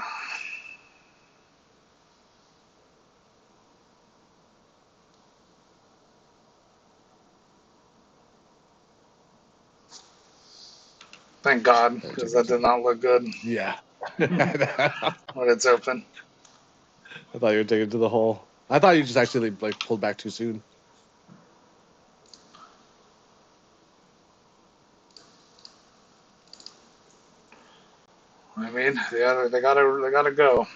Thank God, because that did not look good Yeah. when it's open. I thought you were taking it to the hole. I thought you just actually like pulled back too soon. I mean, yeah, they gotta go.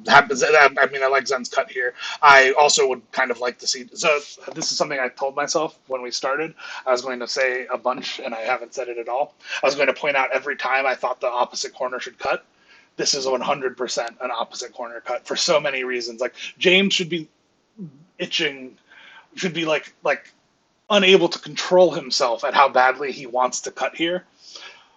Happens. I mean, I like Zen's cut here. I also would kind of like to see. So this is something I told myself when we started. I was going to say a bunch, and I haven't said it at all. I was going to point out every time I thought the opposite corner should cut. This is 100% an opposite corner cut for so many reasons. Like James should be itching, should be like unable to control himself at how badly he wants to cut here.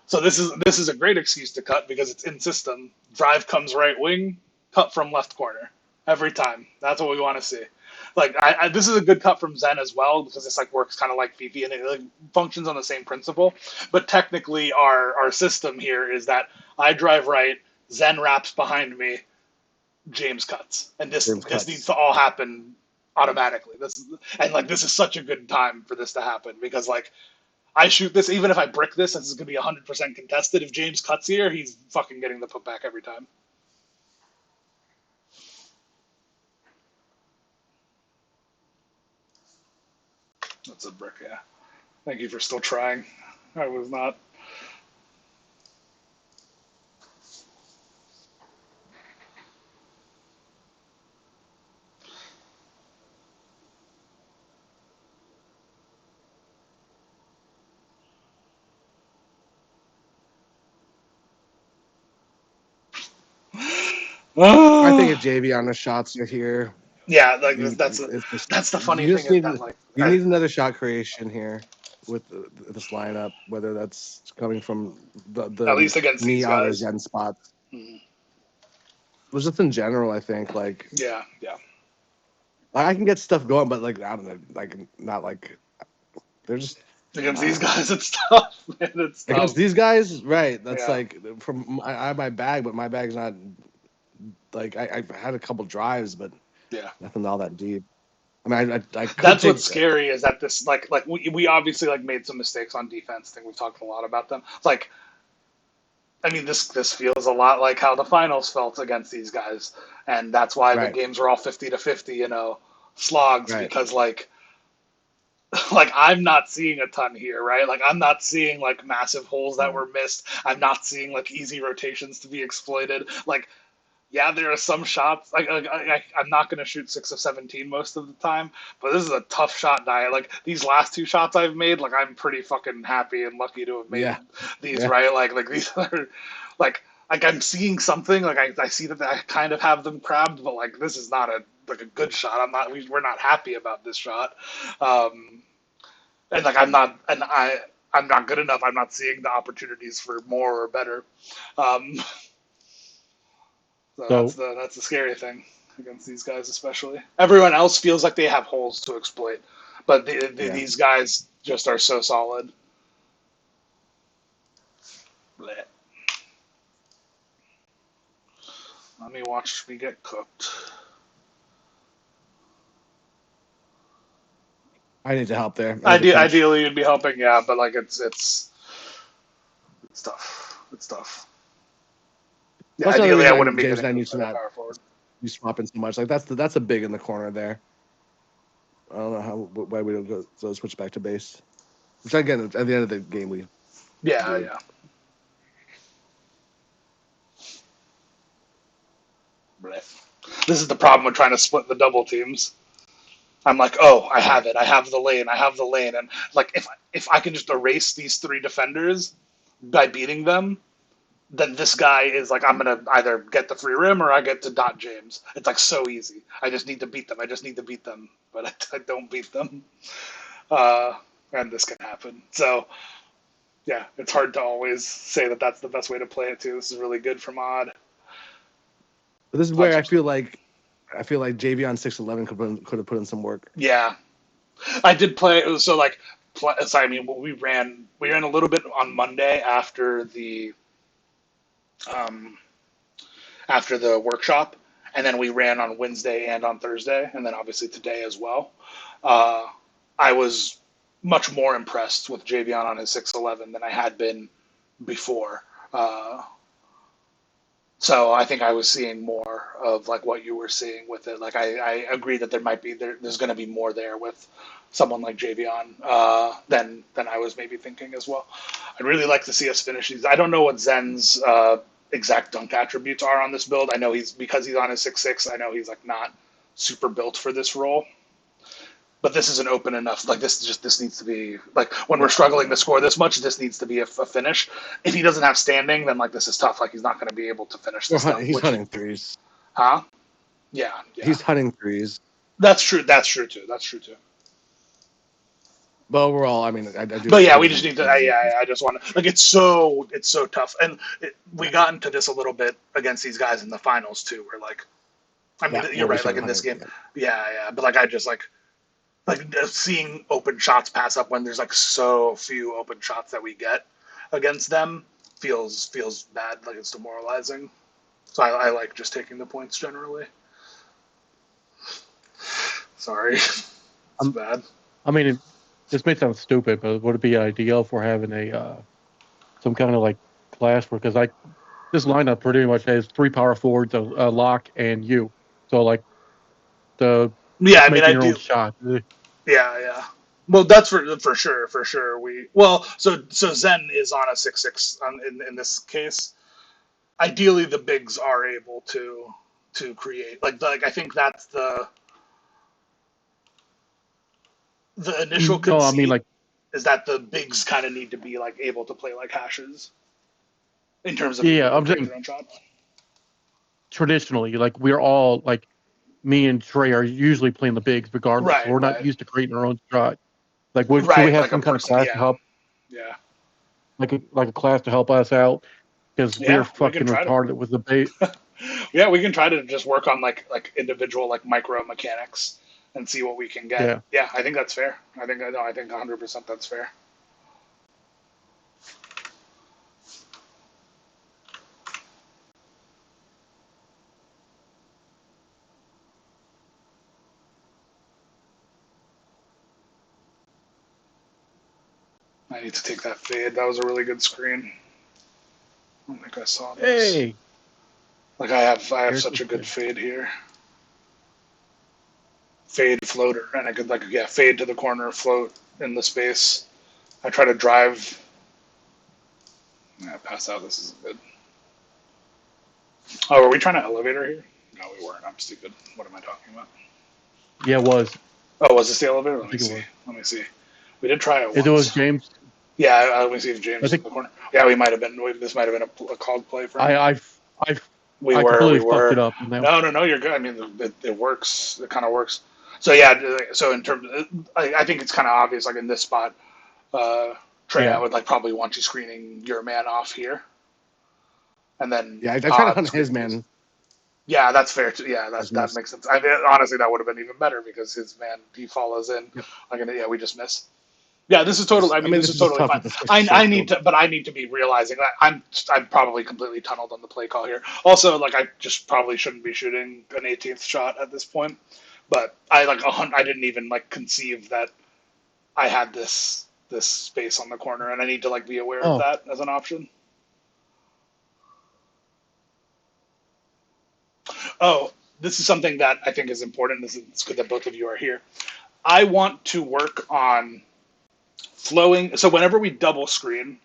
So this is a great excuse to cut because it's in system. Drive comes right wing, cut from left corner every time. That's what we want to see. Like this is a good cut from Zen as well because this like works kind of like Fifi and it like, functions on the same principle. But technically, our system here is that I drive right, Zen wraps behind me, James cuts, and this needs to all happen automatically. This is such a good time for this to happen because like. I shoot this, even if I brick this, this is going to be 100% contested. If James cuts here, he's fucking getting the putback every time. That's a brick, yeah. Thank you for still trying. I was not. I think if JV on the shots are here, Yeah, like you, it's just that's the funny you thing just is need that like you need another shot creation here with this lineup, whether that's coming from at the least against me these out or guys. Zen spots. Mhm. It was just in general, I think like Yeah. I can get stuff going, but like I don't know, like not like they're just Against these guys, it's tough, man. It's tough. against these guys, right? That's Yeah. like from I have my bag, but my bag's not like I've had a couple drives, but Yeah. nothing all that deep. I mean, I could That's take what's scary is that this like we obviously like made some mistakes on defense. I think we've talked a lot about them. It's like I mean this feels a lot like how the finals felt against these guys, and that's why the right, games were all 50-50, slogs right. because like I'm not seeing a ton here, right? Like I'm not seeing like massive holes that were missed. I'm not seeing like easy rotations to be exploited. Like yeah, there are some shots. I'm not going to shoot 6 of 17 most of the time, but this is a tough shot diet. Like these last two shots I've made, like I'm pretty fucking happy and lucky to have made Yeah, these, yeah. right? Like these are like I'm seeing something. Like I see that I kind of have them crabbed, but like this is not a good shot. We're not happy about this shot, and like I'm not good enough. I'm not seeing the opportunities for more or better. Um, So So that's the scary thing against these guys, especially. Everyone else feels like they have holes to exploit, but Yeah. these guys just are so solid. Blech. Let me watch me get cooked. I need to help there as a coach. Ideally, you'd be helping, yeah, but like it's tough. It's tough. Yeah, That's another ideally, I reason wouldn't be James getting and I need cooked to by the not power forward. be swapping so much. Like that's a big in the corner there. I don't know why we don't go switch back to base. Which again, at the end of the game we Yeah, do. yeah. Blech. This is the problem with trying to split the double teams. I'm like, oh, I have Right. it. I have the lane, and like if I can just erase these three defenders by beating them, then this guy is like, I'm gonna either get the free rim or I get to dot James. It's like so easy. I just need to beat them. But I don't beat them, and this can happen. So yeah, it's hard to always say that that's the best way to play it too. This is really good from Odd. But this is where I feel like JV on 6'11" could have put in some work. Yeah, I did play. So like, so I mean, we ran a little bit on Monday um, after the workshop, and then we ran on Wednesday and on Thursday, and then obviously today as well. Uh, I was much more impressed with Javion on his 6'11" than I had been before. Uh, so I think I was seeing more of like what you were seeing with it. Like I agree that there's going to be more there with someone like Javion than I was maybe thinking as well. I'd really like to see us finish these. I don't know what Zen's exact dunk attributes are on this build. I know because he's on his 6'6". I know he's like not super built for this role. But this is an open enough. Like this needs to be like when we're struggling to score this much. This needs to be a finish. If he doesn't have standing, then like this is tough. Like he's not going to be able to finish this stuff. He's hunting threes. Huh? Yeah. He's hunting threes. That's true. That's true too. But overall, I mean, I do. But yeah, we just need to. I just want to. Like it's so tough, and we got into this a little bit against these guys in the finals too. Where like, I mean, you're right. Like in this game, yeah. But like I just like seeing open shots pass up when there's like so few open shots that we get against them feels bad. Like it's demoralizing. So I like just taking the points generally. Sorry, it's bad. I mean, this may sound stupid, but would it be ideal for having a some kind of like class for because this lineup pretty much has 3 power forwards, a lock, and you. So like the Yeah, I mean making I your do. own shot. Yeah. Well, that's for sure, for sure. So Zen is on a 6/6 in this case. Ideally, the bigs are able to create like I think that's the initial No, I mean conceit like is that the bigs kind of need to be like able to play like hashes in terms of being yeah, able to I'm create saying their own shot. traditionally, like we're all like me and Trey are usually playing the bigs regardless. So Right, we're not right, used to creating our own shot. Like, should we right. have Like a some kind of person, class to yeah, help, yeah, like a class to help us out? Because we're yeah. We can fucking try to. retarded with the bait. Yeah, we can try to just work on like individual like micro mechanics and see what we can get. Yeah. Yeah, I think that's fair. I think 100% that's fair. I need to take that fade. That was a really good screen. I don't think I saw this. Hey, Like I have here's such the a good thing. fade here. Fade floater, and I could like yeah fade to the corner, float in the space. I try to drive. Yeah, pass out. This isn't good. Oh, are we trying to elevator here? No, we weren't. I'm stupid. What am I talking about? Yeah, it was. Oh, was this the elevator? I Let me think it see. was. Let me see. We did try it It was once. James. Yeah, let me see if James I is in think the corner. Yeah, we might have been. This might have been a called play for I him. I I We I were. completely We fucked it were. up. And now, No, no, no. You're good. I mean, it works. It kind of works. So yeah. So in terms, I think it's kind of obvious. Like in this spot, uh, Trey, I yeah, would like probably want you screening your man off here, and then Yeah, I tried to Odd hunt his screening his. man. Yeah, that's fair. Yeah, Just that missed. makes sense. I mean, honestly, that would have been even better because his man he follows in. Yep. Like, yeah, we just miss. Yeah, this is totally. I I mean, mean, this this is is just totally tough fine. with the I short need field. to, but I need to be realizing that I'm probably completely tunneled on the play call here. Also, like I just probably shouldn't be shooting an 18th shot at this point. But I didn't even like conceive that I had this space on the corner, and I need to like be aware of oh, that as an option. Oh, this is something that I think is important. It's good that both of you are here. I want to work on flowing. So whenever we double screen,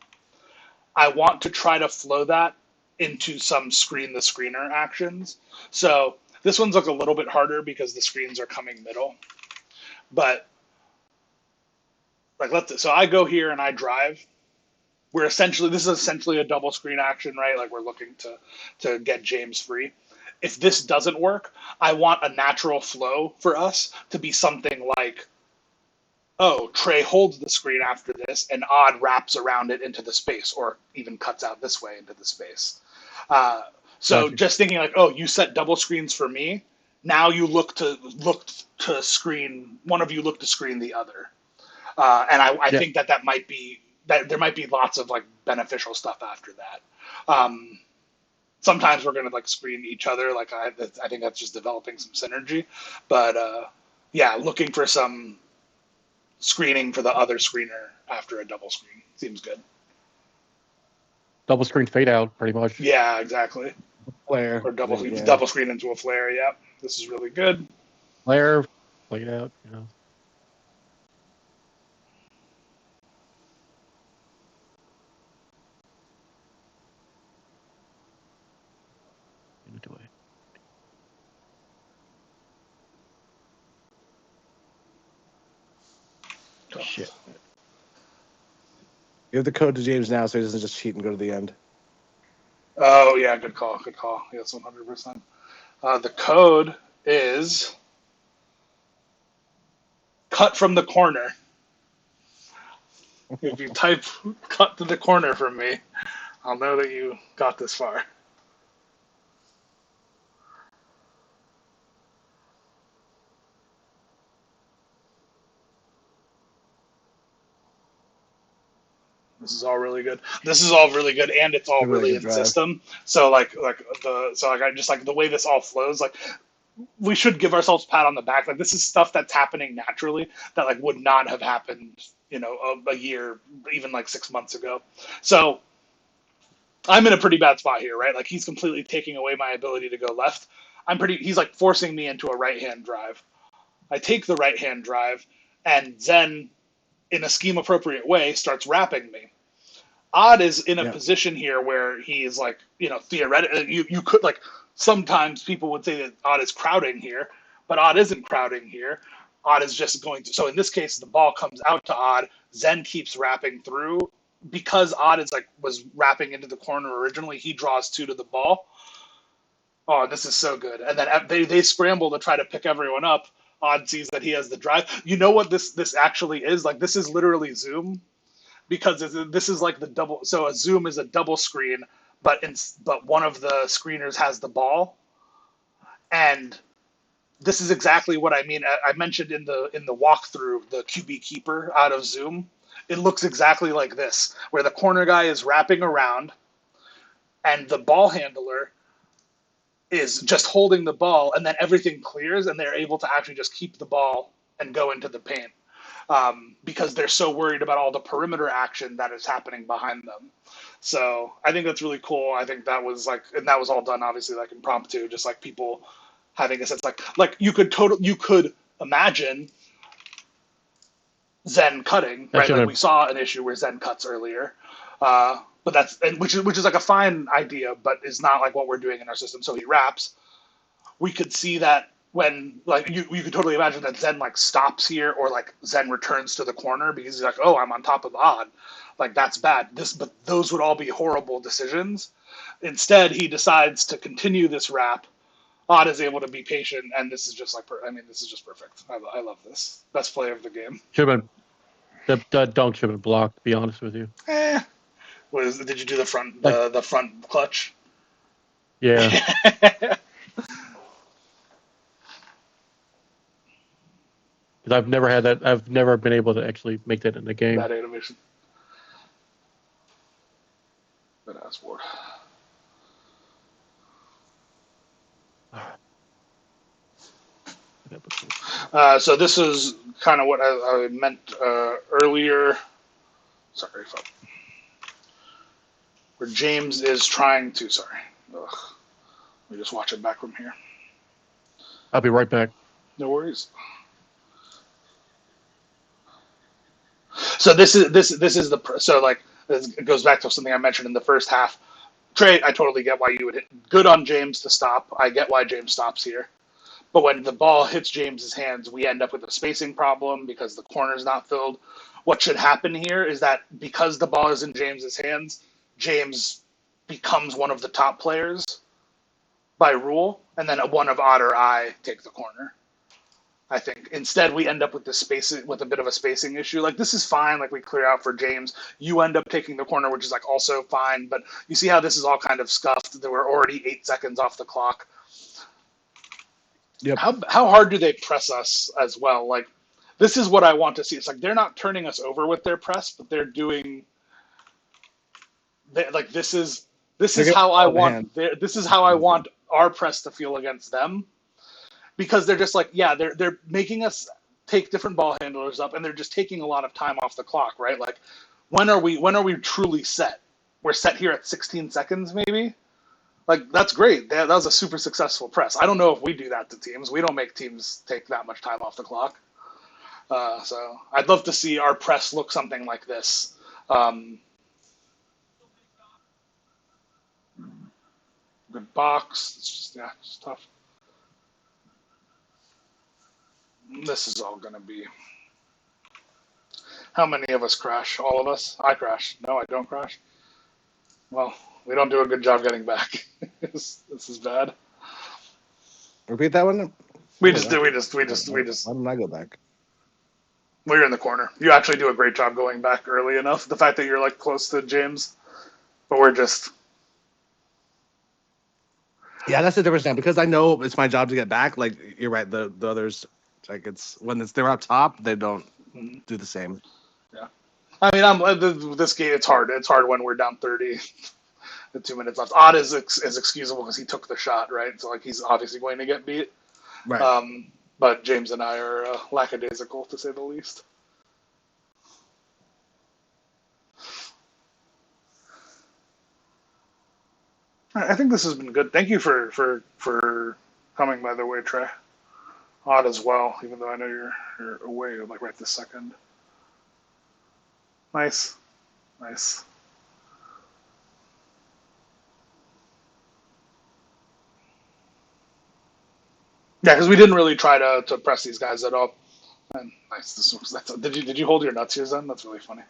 I want to try to flow that into some screen the screener actions. So this one's like a little bit harder because the screens are coming middle. But like so I go here and I drive. This is essentially a double screen action, right? Like we're looking to get James free. If this doesn't work, I want a natural flow for us to be something like, oh, Trey holds the screen after this, and Odd wraps around it into the space, or even cuts out this way into the space. Uh, so gotcha. just thinking like, oh, you set double screens for me. Now you look to screen one of you look to screen the other, and I Yeah, think that might be that there might be lots of like beneficial stuff after that. Sometimes we're gonna like screen each other. Like I think that's just developing some synergy, but yeah, looking for some screening for the other screener after a double screen seems good. double screen fade out, pretty much. Yeah, exactly. Player. Or Yeah. double screen into a flare. Yep, this is really good. Flare, fade out. Into it. Shit. Give the code to James now so he doesn't just cheat and go to the end. Oh yeah, good call. Good call. Yes, 100%. The code is cut from the corner. If you type cut to the corner from me, I'll know that you got this far. This is all really good. This is all really good, and it's all A really really good in drive. system. I just like the way this all flows. Like we should give ourselves a pat on the back. Like this is stuff that's happening naturally that like would not have happened, a year, even like 6 months ago. So I'm in a pretty bad spot here, right? Like he's completely taking away my ability to go left. He's like forcing me into a right hand drive. I take the right hand drive, and Zen in a scheme appropriate way, starts wrapping me. Odd is in a Yeah. position here where he is like, theoretically, you could like, sometimes people would say that Odd is crowding here, but Odd isn't crowding here. Odd is just going to. So in this case, the ball comes out to Odd. Zen keeps wrapping through because Odd is was wrapping into the corner originally. He draws two to the ball. Oh, this is so good. And then they scramble to try to pick everyone up. Odd sees that he has the drive. You know what this actually is? Like, this is literally Zoom, because this is like the double. So a Zoom is a double screen, but one of the screeners has the ball, and this is exactly what I mean. I mentioned in the walkthrough the QB keeper out of Zoom. It looks exactly like this, where the corner guy is wrapping around, and the ball handler is just holding the ball, and then everything clears, and they're able to actually just keep the ball and go into the paint. Because they're so worried about all the perimeter action that is happening behind them. So I think that's really cool. I think that was and that was all done obviously like impromptu, just like people having a sense like you could imagine Zen cutting, right? Like we saw an issue where Zen cuts earlier, but which is like a fine idea, but is not like what we're doing in our system. So he wraps. We could see that when you could totally imagine that Zen stops here, or Zen returns to the corner because he's like, oh, I'm on top of Odd, that's bad. But those would all be horrible decisions. Instead, he decides to continue this wrap. Odd is able to be patient, and this is just this is just perfect. I love this. Best play of the game. Should have been that dunk should have been blocked. To be honest with you. Did you do the front the front clutch? Yeah. Because I've never had that. I've never been able to actually make that in the game. That animation. Good ass board. So this is kind of what I meant earlier. Sorry, where James is trying to. Sorry. Ugh. Let me just watch it back from here. I'll be right back. No worries. So this is it goes back to something I mentioned in the first half. Trey, I totally get why you would hit. Good on James to stop. I get why James stops here. But when the ball hits James's hands, we end up with a spacing problem because the corner's not filled. What should happen here is that because the ball is in James's hands, James becomes one of the top players by rule, and then one of Odd or I take the corner. I think instead we end up with with a bit of a spacing issue. This is fine. We clear out for James. You end up taking the corner, which is also fine. But you see how this is all kind of scuffed. There were already 8 seconds off the clock. Yep. How hard do they press us as well? This is what I want to see. It's they're not turning us over with their press, but they're doing. This is how I want. This is how I want our press to feel against them. Because they're just they're making us take different ball handlers up, and they're just taking a lot of time off the clock, right? When are we truly set? We're set here at 16 seconds, maybe. That's great. That was a super successful press. I don't know if we do that to teams. We don't make teams take that much time off the clock. So I'd love to see our press look something like this. Good box. It's just tough. This is all going to be... How many of us crash? All of us? I crash. No, I don't crash. Well, we don't do a good job getting back. This is bad. Repeat that one? We just... Why didn't I go back? We're in the corner. You actually do a great job going back early enough. The fact that you're close to James, but we're just... Yeah, that's the difference now. Because I know it's my job to get back. You're right. The others... it's when they're up top, they don't do the same. Yeah, I mean, this game. It's hard. It's hard when we're down 30, with 2 minutes left. Odd is excusable because he took the shot, right? So he's obviously going to get beat. Right. But James and I are lackadaisical to say the least. All right, I think this has been good. Thank you for coming. By the way, Trey. Odd as well, even though I know you're away right this second. Nice. Nice. Yeah, because we didn't really try to press these guys at all. And nice. Did you hold your nuts here, Zen? That's really funny.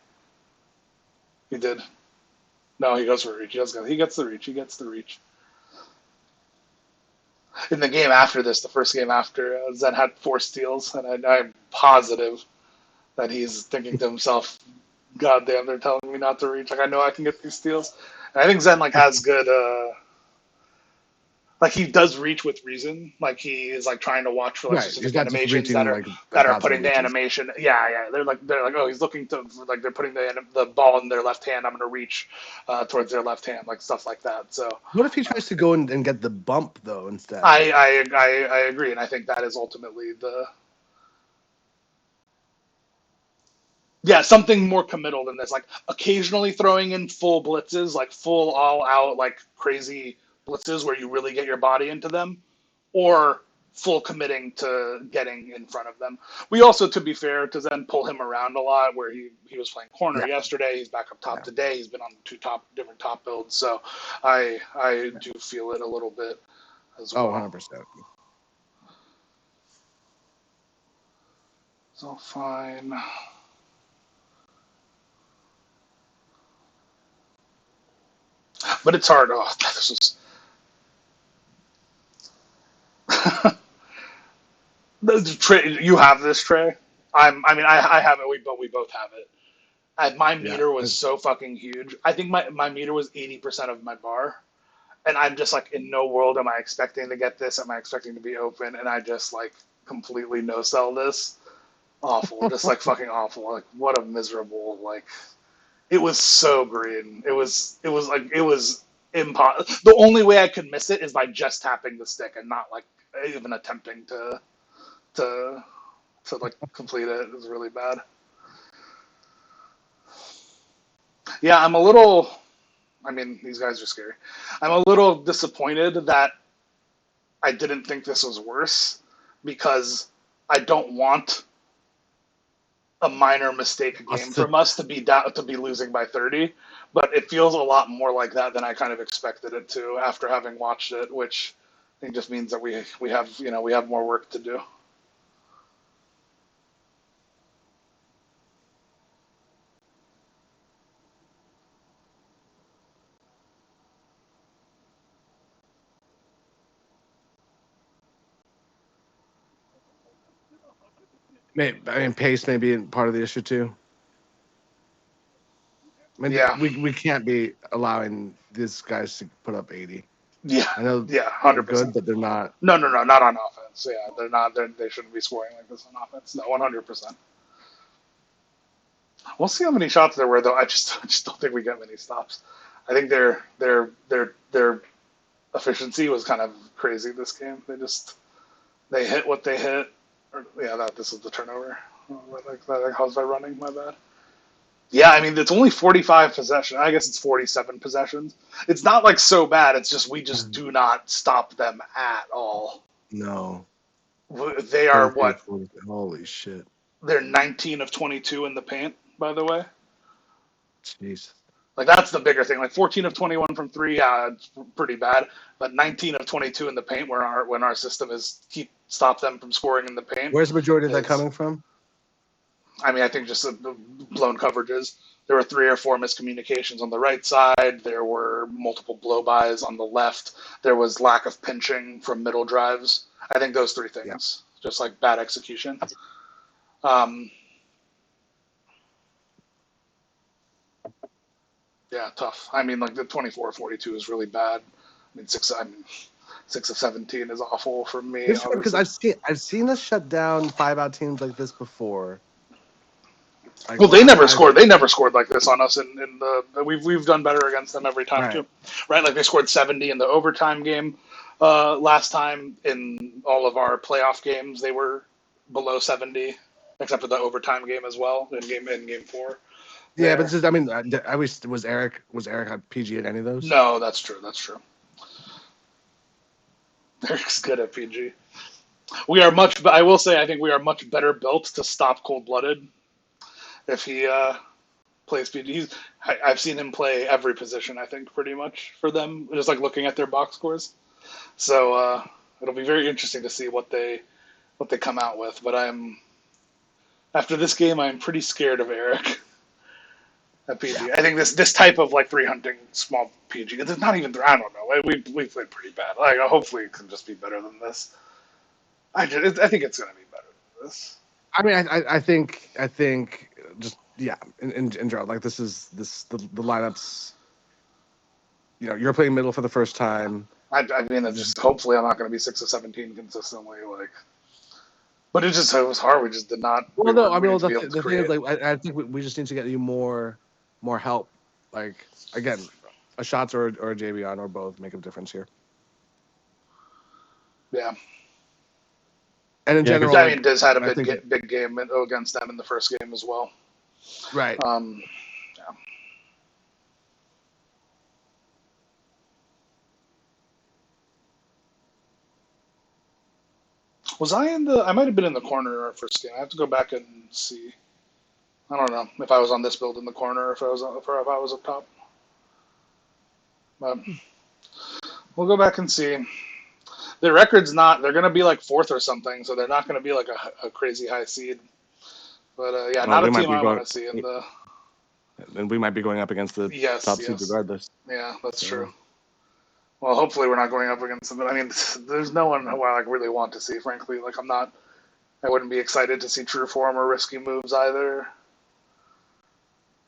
He did. No, he goes for reach. He gets the reach. He gets the reach. In the game after this, the first game after, Zen had 4 steals, and I'm positive that he's thinking to himself, "God damn, they're telling me not to reach. Like I know I can get these steals." And I think Zen like has good. Like he does reach with reason. Like he is like trying to watch for like Right. He's specific not just animations reaching like that are haphazard putting the reaches. animation. Yeah, yeah. They're like oh he's looking to like they're putting the ball in their left hand. I'm gonna reach towards their left hand like stuff like that. So What if he tries to go and get the bump though instead? I agree, and I think that is ultimately the yeah, something more committal than this. Like occasionally throwing in full blitzes, like full all out, like crazy blitzes where you really get your body into them, or full committing to getting in front of them. We also, to be fair, to then pull him around a lot where he was playing corner Yeah. yesterday. He's back up top Yeah. today. He's been on different top builds. So I do feel it a little bit as Oh, well. 100%. So fine. But it's hard. Oh, this was you have this tray. I have it. We both have it. And my Yeah. meter was so fucking huge. I think my meter was 80% of my bar, and I'm just like, in no world am I expecting to get this. Am I expecting to be open? And I just like completely no sell this. Awful, just like fucking awful. Like what a miserable like. It was so green. It was impossible. The only way I could miss it is by just tapping the stick and not like even attempting to to like complete it. It was really bad. Yeah, I'm a little. I mean, these guys are scary. I'm a little disappointed that I didn't think this was worse because I don't want a minor mistake game from us to be to be losing by 30. But it feels a lot more like that than I kind of expected it to after having watched it, which I think just means that we have we have more work to do. I mean, pace may be part of the issue too. I mean, Yeah, we can't be allowing these guys to put up 80. yeah, I know yeah, they're good, 100%. but they're not. No, no, no, not on offense. Yeah, they're not. They shouldn't be scoring like this on offense. No, 100%. We'll see how many shots there were, though. I just don't think we get many stops. I think their efficiency was kind of crazy this game. They hit what they hit. Yeah, this is the turnover. Like how's I running? My bad. Yeah, I mean it's only 45 possessions. I guess it's 47 possessions. It's not like so bad. It's just we just do not stop them at all. No. They are 43 to what? 40. Holy shit. They're 19 of 22 in the paint, by the way. Jeez. Like that's the bigger thing. Like 14 of 21 from three, yeah, it's pretty bad. But 19 of 22 in the paint, where our system is stop them from scoring in the paint, Where's the majority of that is. coming from? I mean, I think just the blown coverages. There were 3 or 4 miscommunications on the right side. There were multiple blow-bys on the left. There was lack of pinching from middle drives. I think those 3 Yeah. things, just like bad execution. Um, yeah, tough. I mean, like the 24-42 is really bad. I mean, 6 of 17 is awful for me, It's because obviously. I've seen us shut down 5-out teams like this before. Like Well, they never I scored. They never scored like this on us. In the we've done better against them every time right. too, right? Like they scored 70 in the overtime game last time. In all of our playoff games, they were below 70, except for the overtime game as well in game 4. Yeah, but There, it's just, I mean, I was Eric a PG at any of those? no, that's true. That's true. Eric's good at PG. We are much. I will say, I think we are much better built to stop cold blooded if he plays PG. I've seen him play every position, I think, pretty much for them. Just like looking at their box scores. So it'll be very interesting to see what they come out with. But after this game, I'm pretty scared of Eric at PG. Yeah. I think this type of like 3 hunting small PG. It's not even. I don't know. We played pretty bad. Like hopefully it can just be better than this. I think it's gonna be better than this. I mean, I think just yeah, in general, like this is the lineups. You know, you're playing middle for the first time. I mean, it's just hopefully I'm not going to be 6 of 17 consistently. Like, but it was hard. We just did not. Well, We no, weren't I mean, well, to be able to the thing is, create. like, I think we just need to get you more help. Like, again, a shots or a JB on or both make a difference here. Yeah, And in Yeah, 'cause general, I like, mean, Diz had a I think big game against them in the first game as well. right. Yeah. Was I in the? I might have been in the corner in our first game. I have to go back and see. I don't know if I was on this build in the corner or if I was up top. But we'll go back and see. Their record's not. They're going to be like fourth or something, so they're not going to be like a crazy high seed. But yeah, Well, not we a might team be I going, want to see in the. and we might be going up against the Yes, top seed yes, regardless. yeah, that's So, true. Well, hopefully we're not going up against them. But I mean, there's no one who I like really want to see. Frankly, like I'm not. I wouldn't be excited to see True Form or Risky Moves either.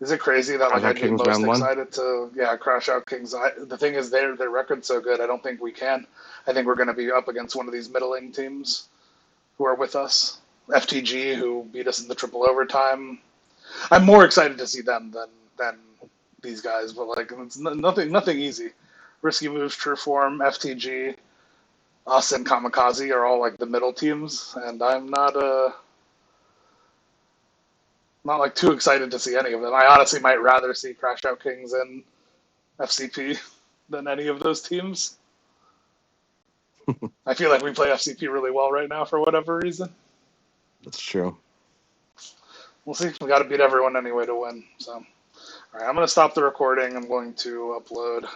Is it crazy that like Crash Out I'd be Kings most round one. excited to crash out Kings? The thing is their record's so good. I don't think we can. I think we're going to be up against one of these middling teams who are with us. FTG who beat us in the triple overtime. I'm more excited to see them than these guys, but like it's nothing easy. Risky Moves, True Form, FTG, us, and Kamikaze are all like the middle teams, and I'm not like too excited to see any of them. I honestly might rather see Crash Out Kings and FCP than any of those teams. I feel like we play FCP really well right now for whatever reason. That's true. We'll see. We got to beat everyone anyway to win. So, all right, I'm going to stop the recording. I'm going to upload.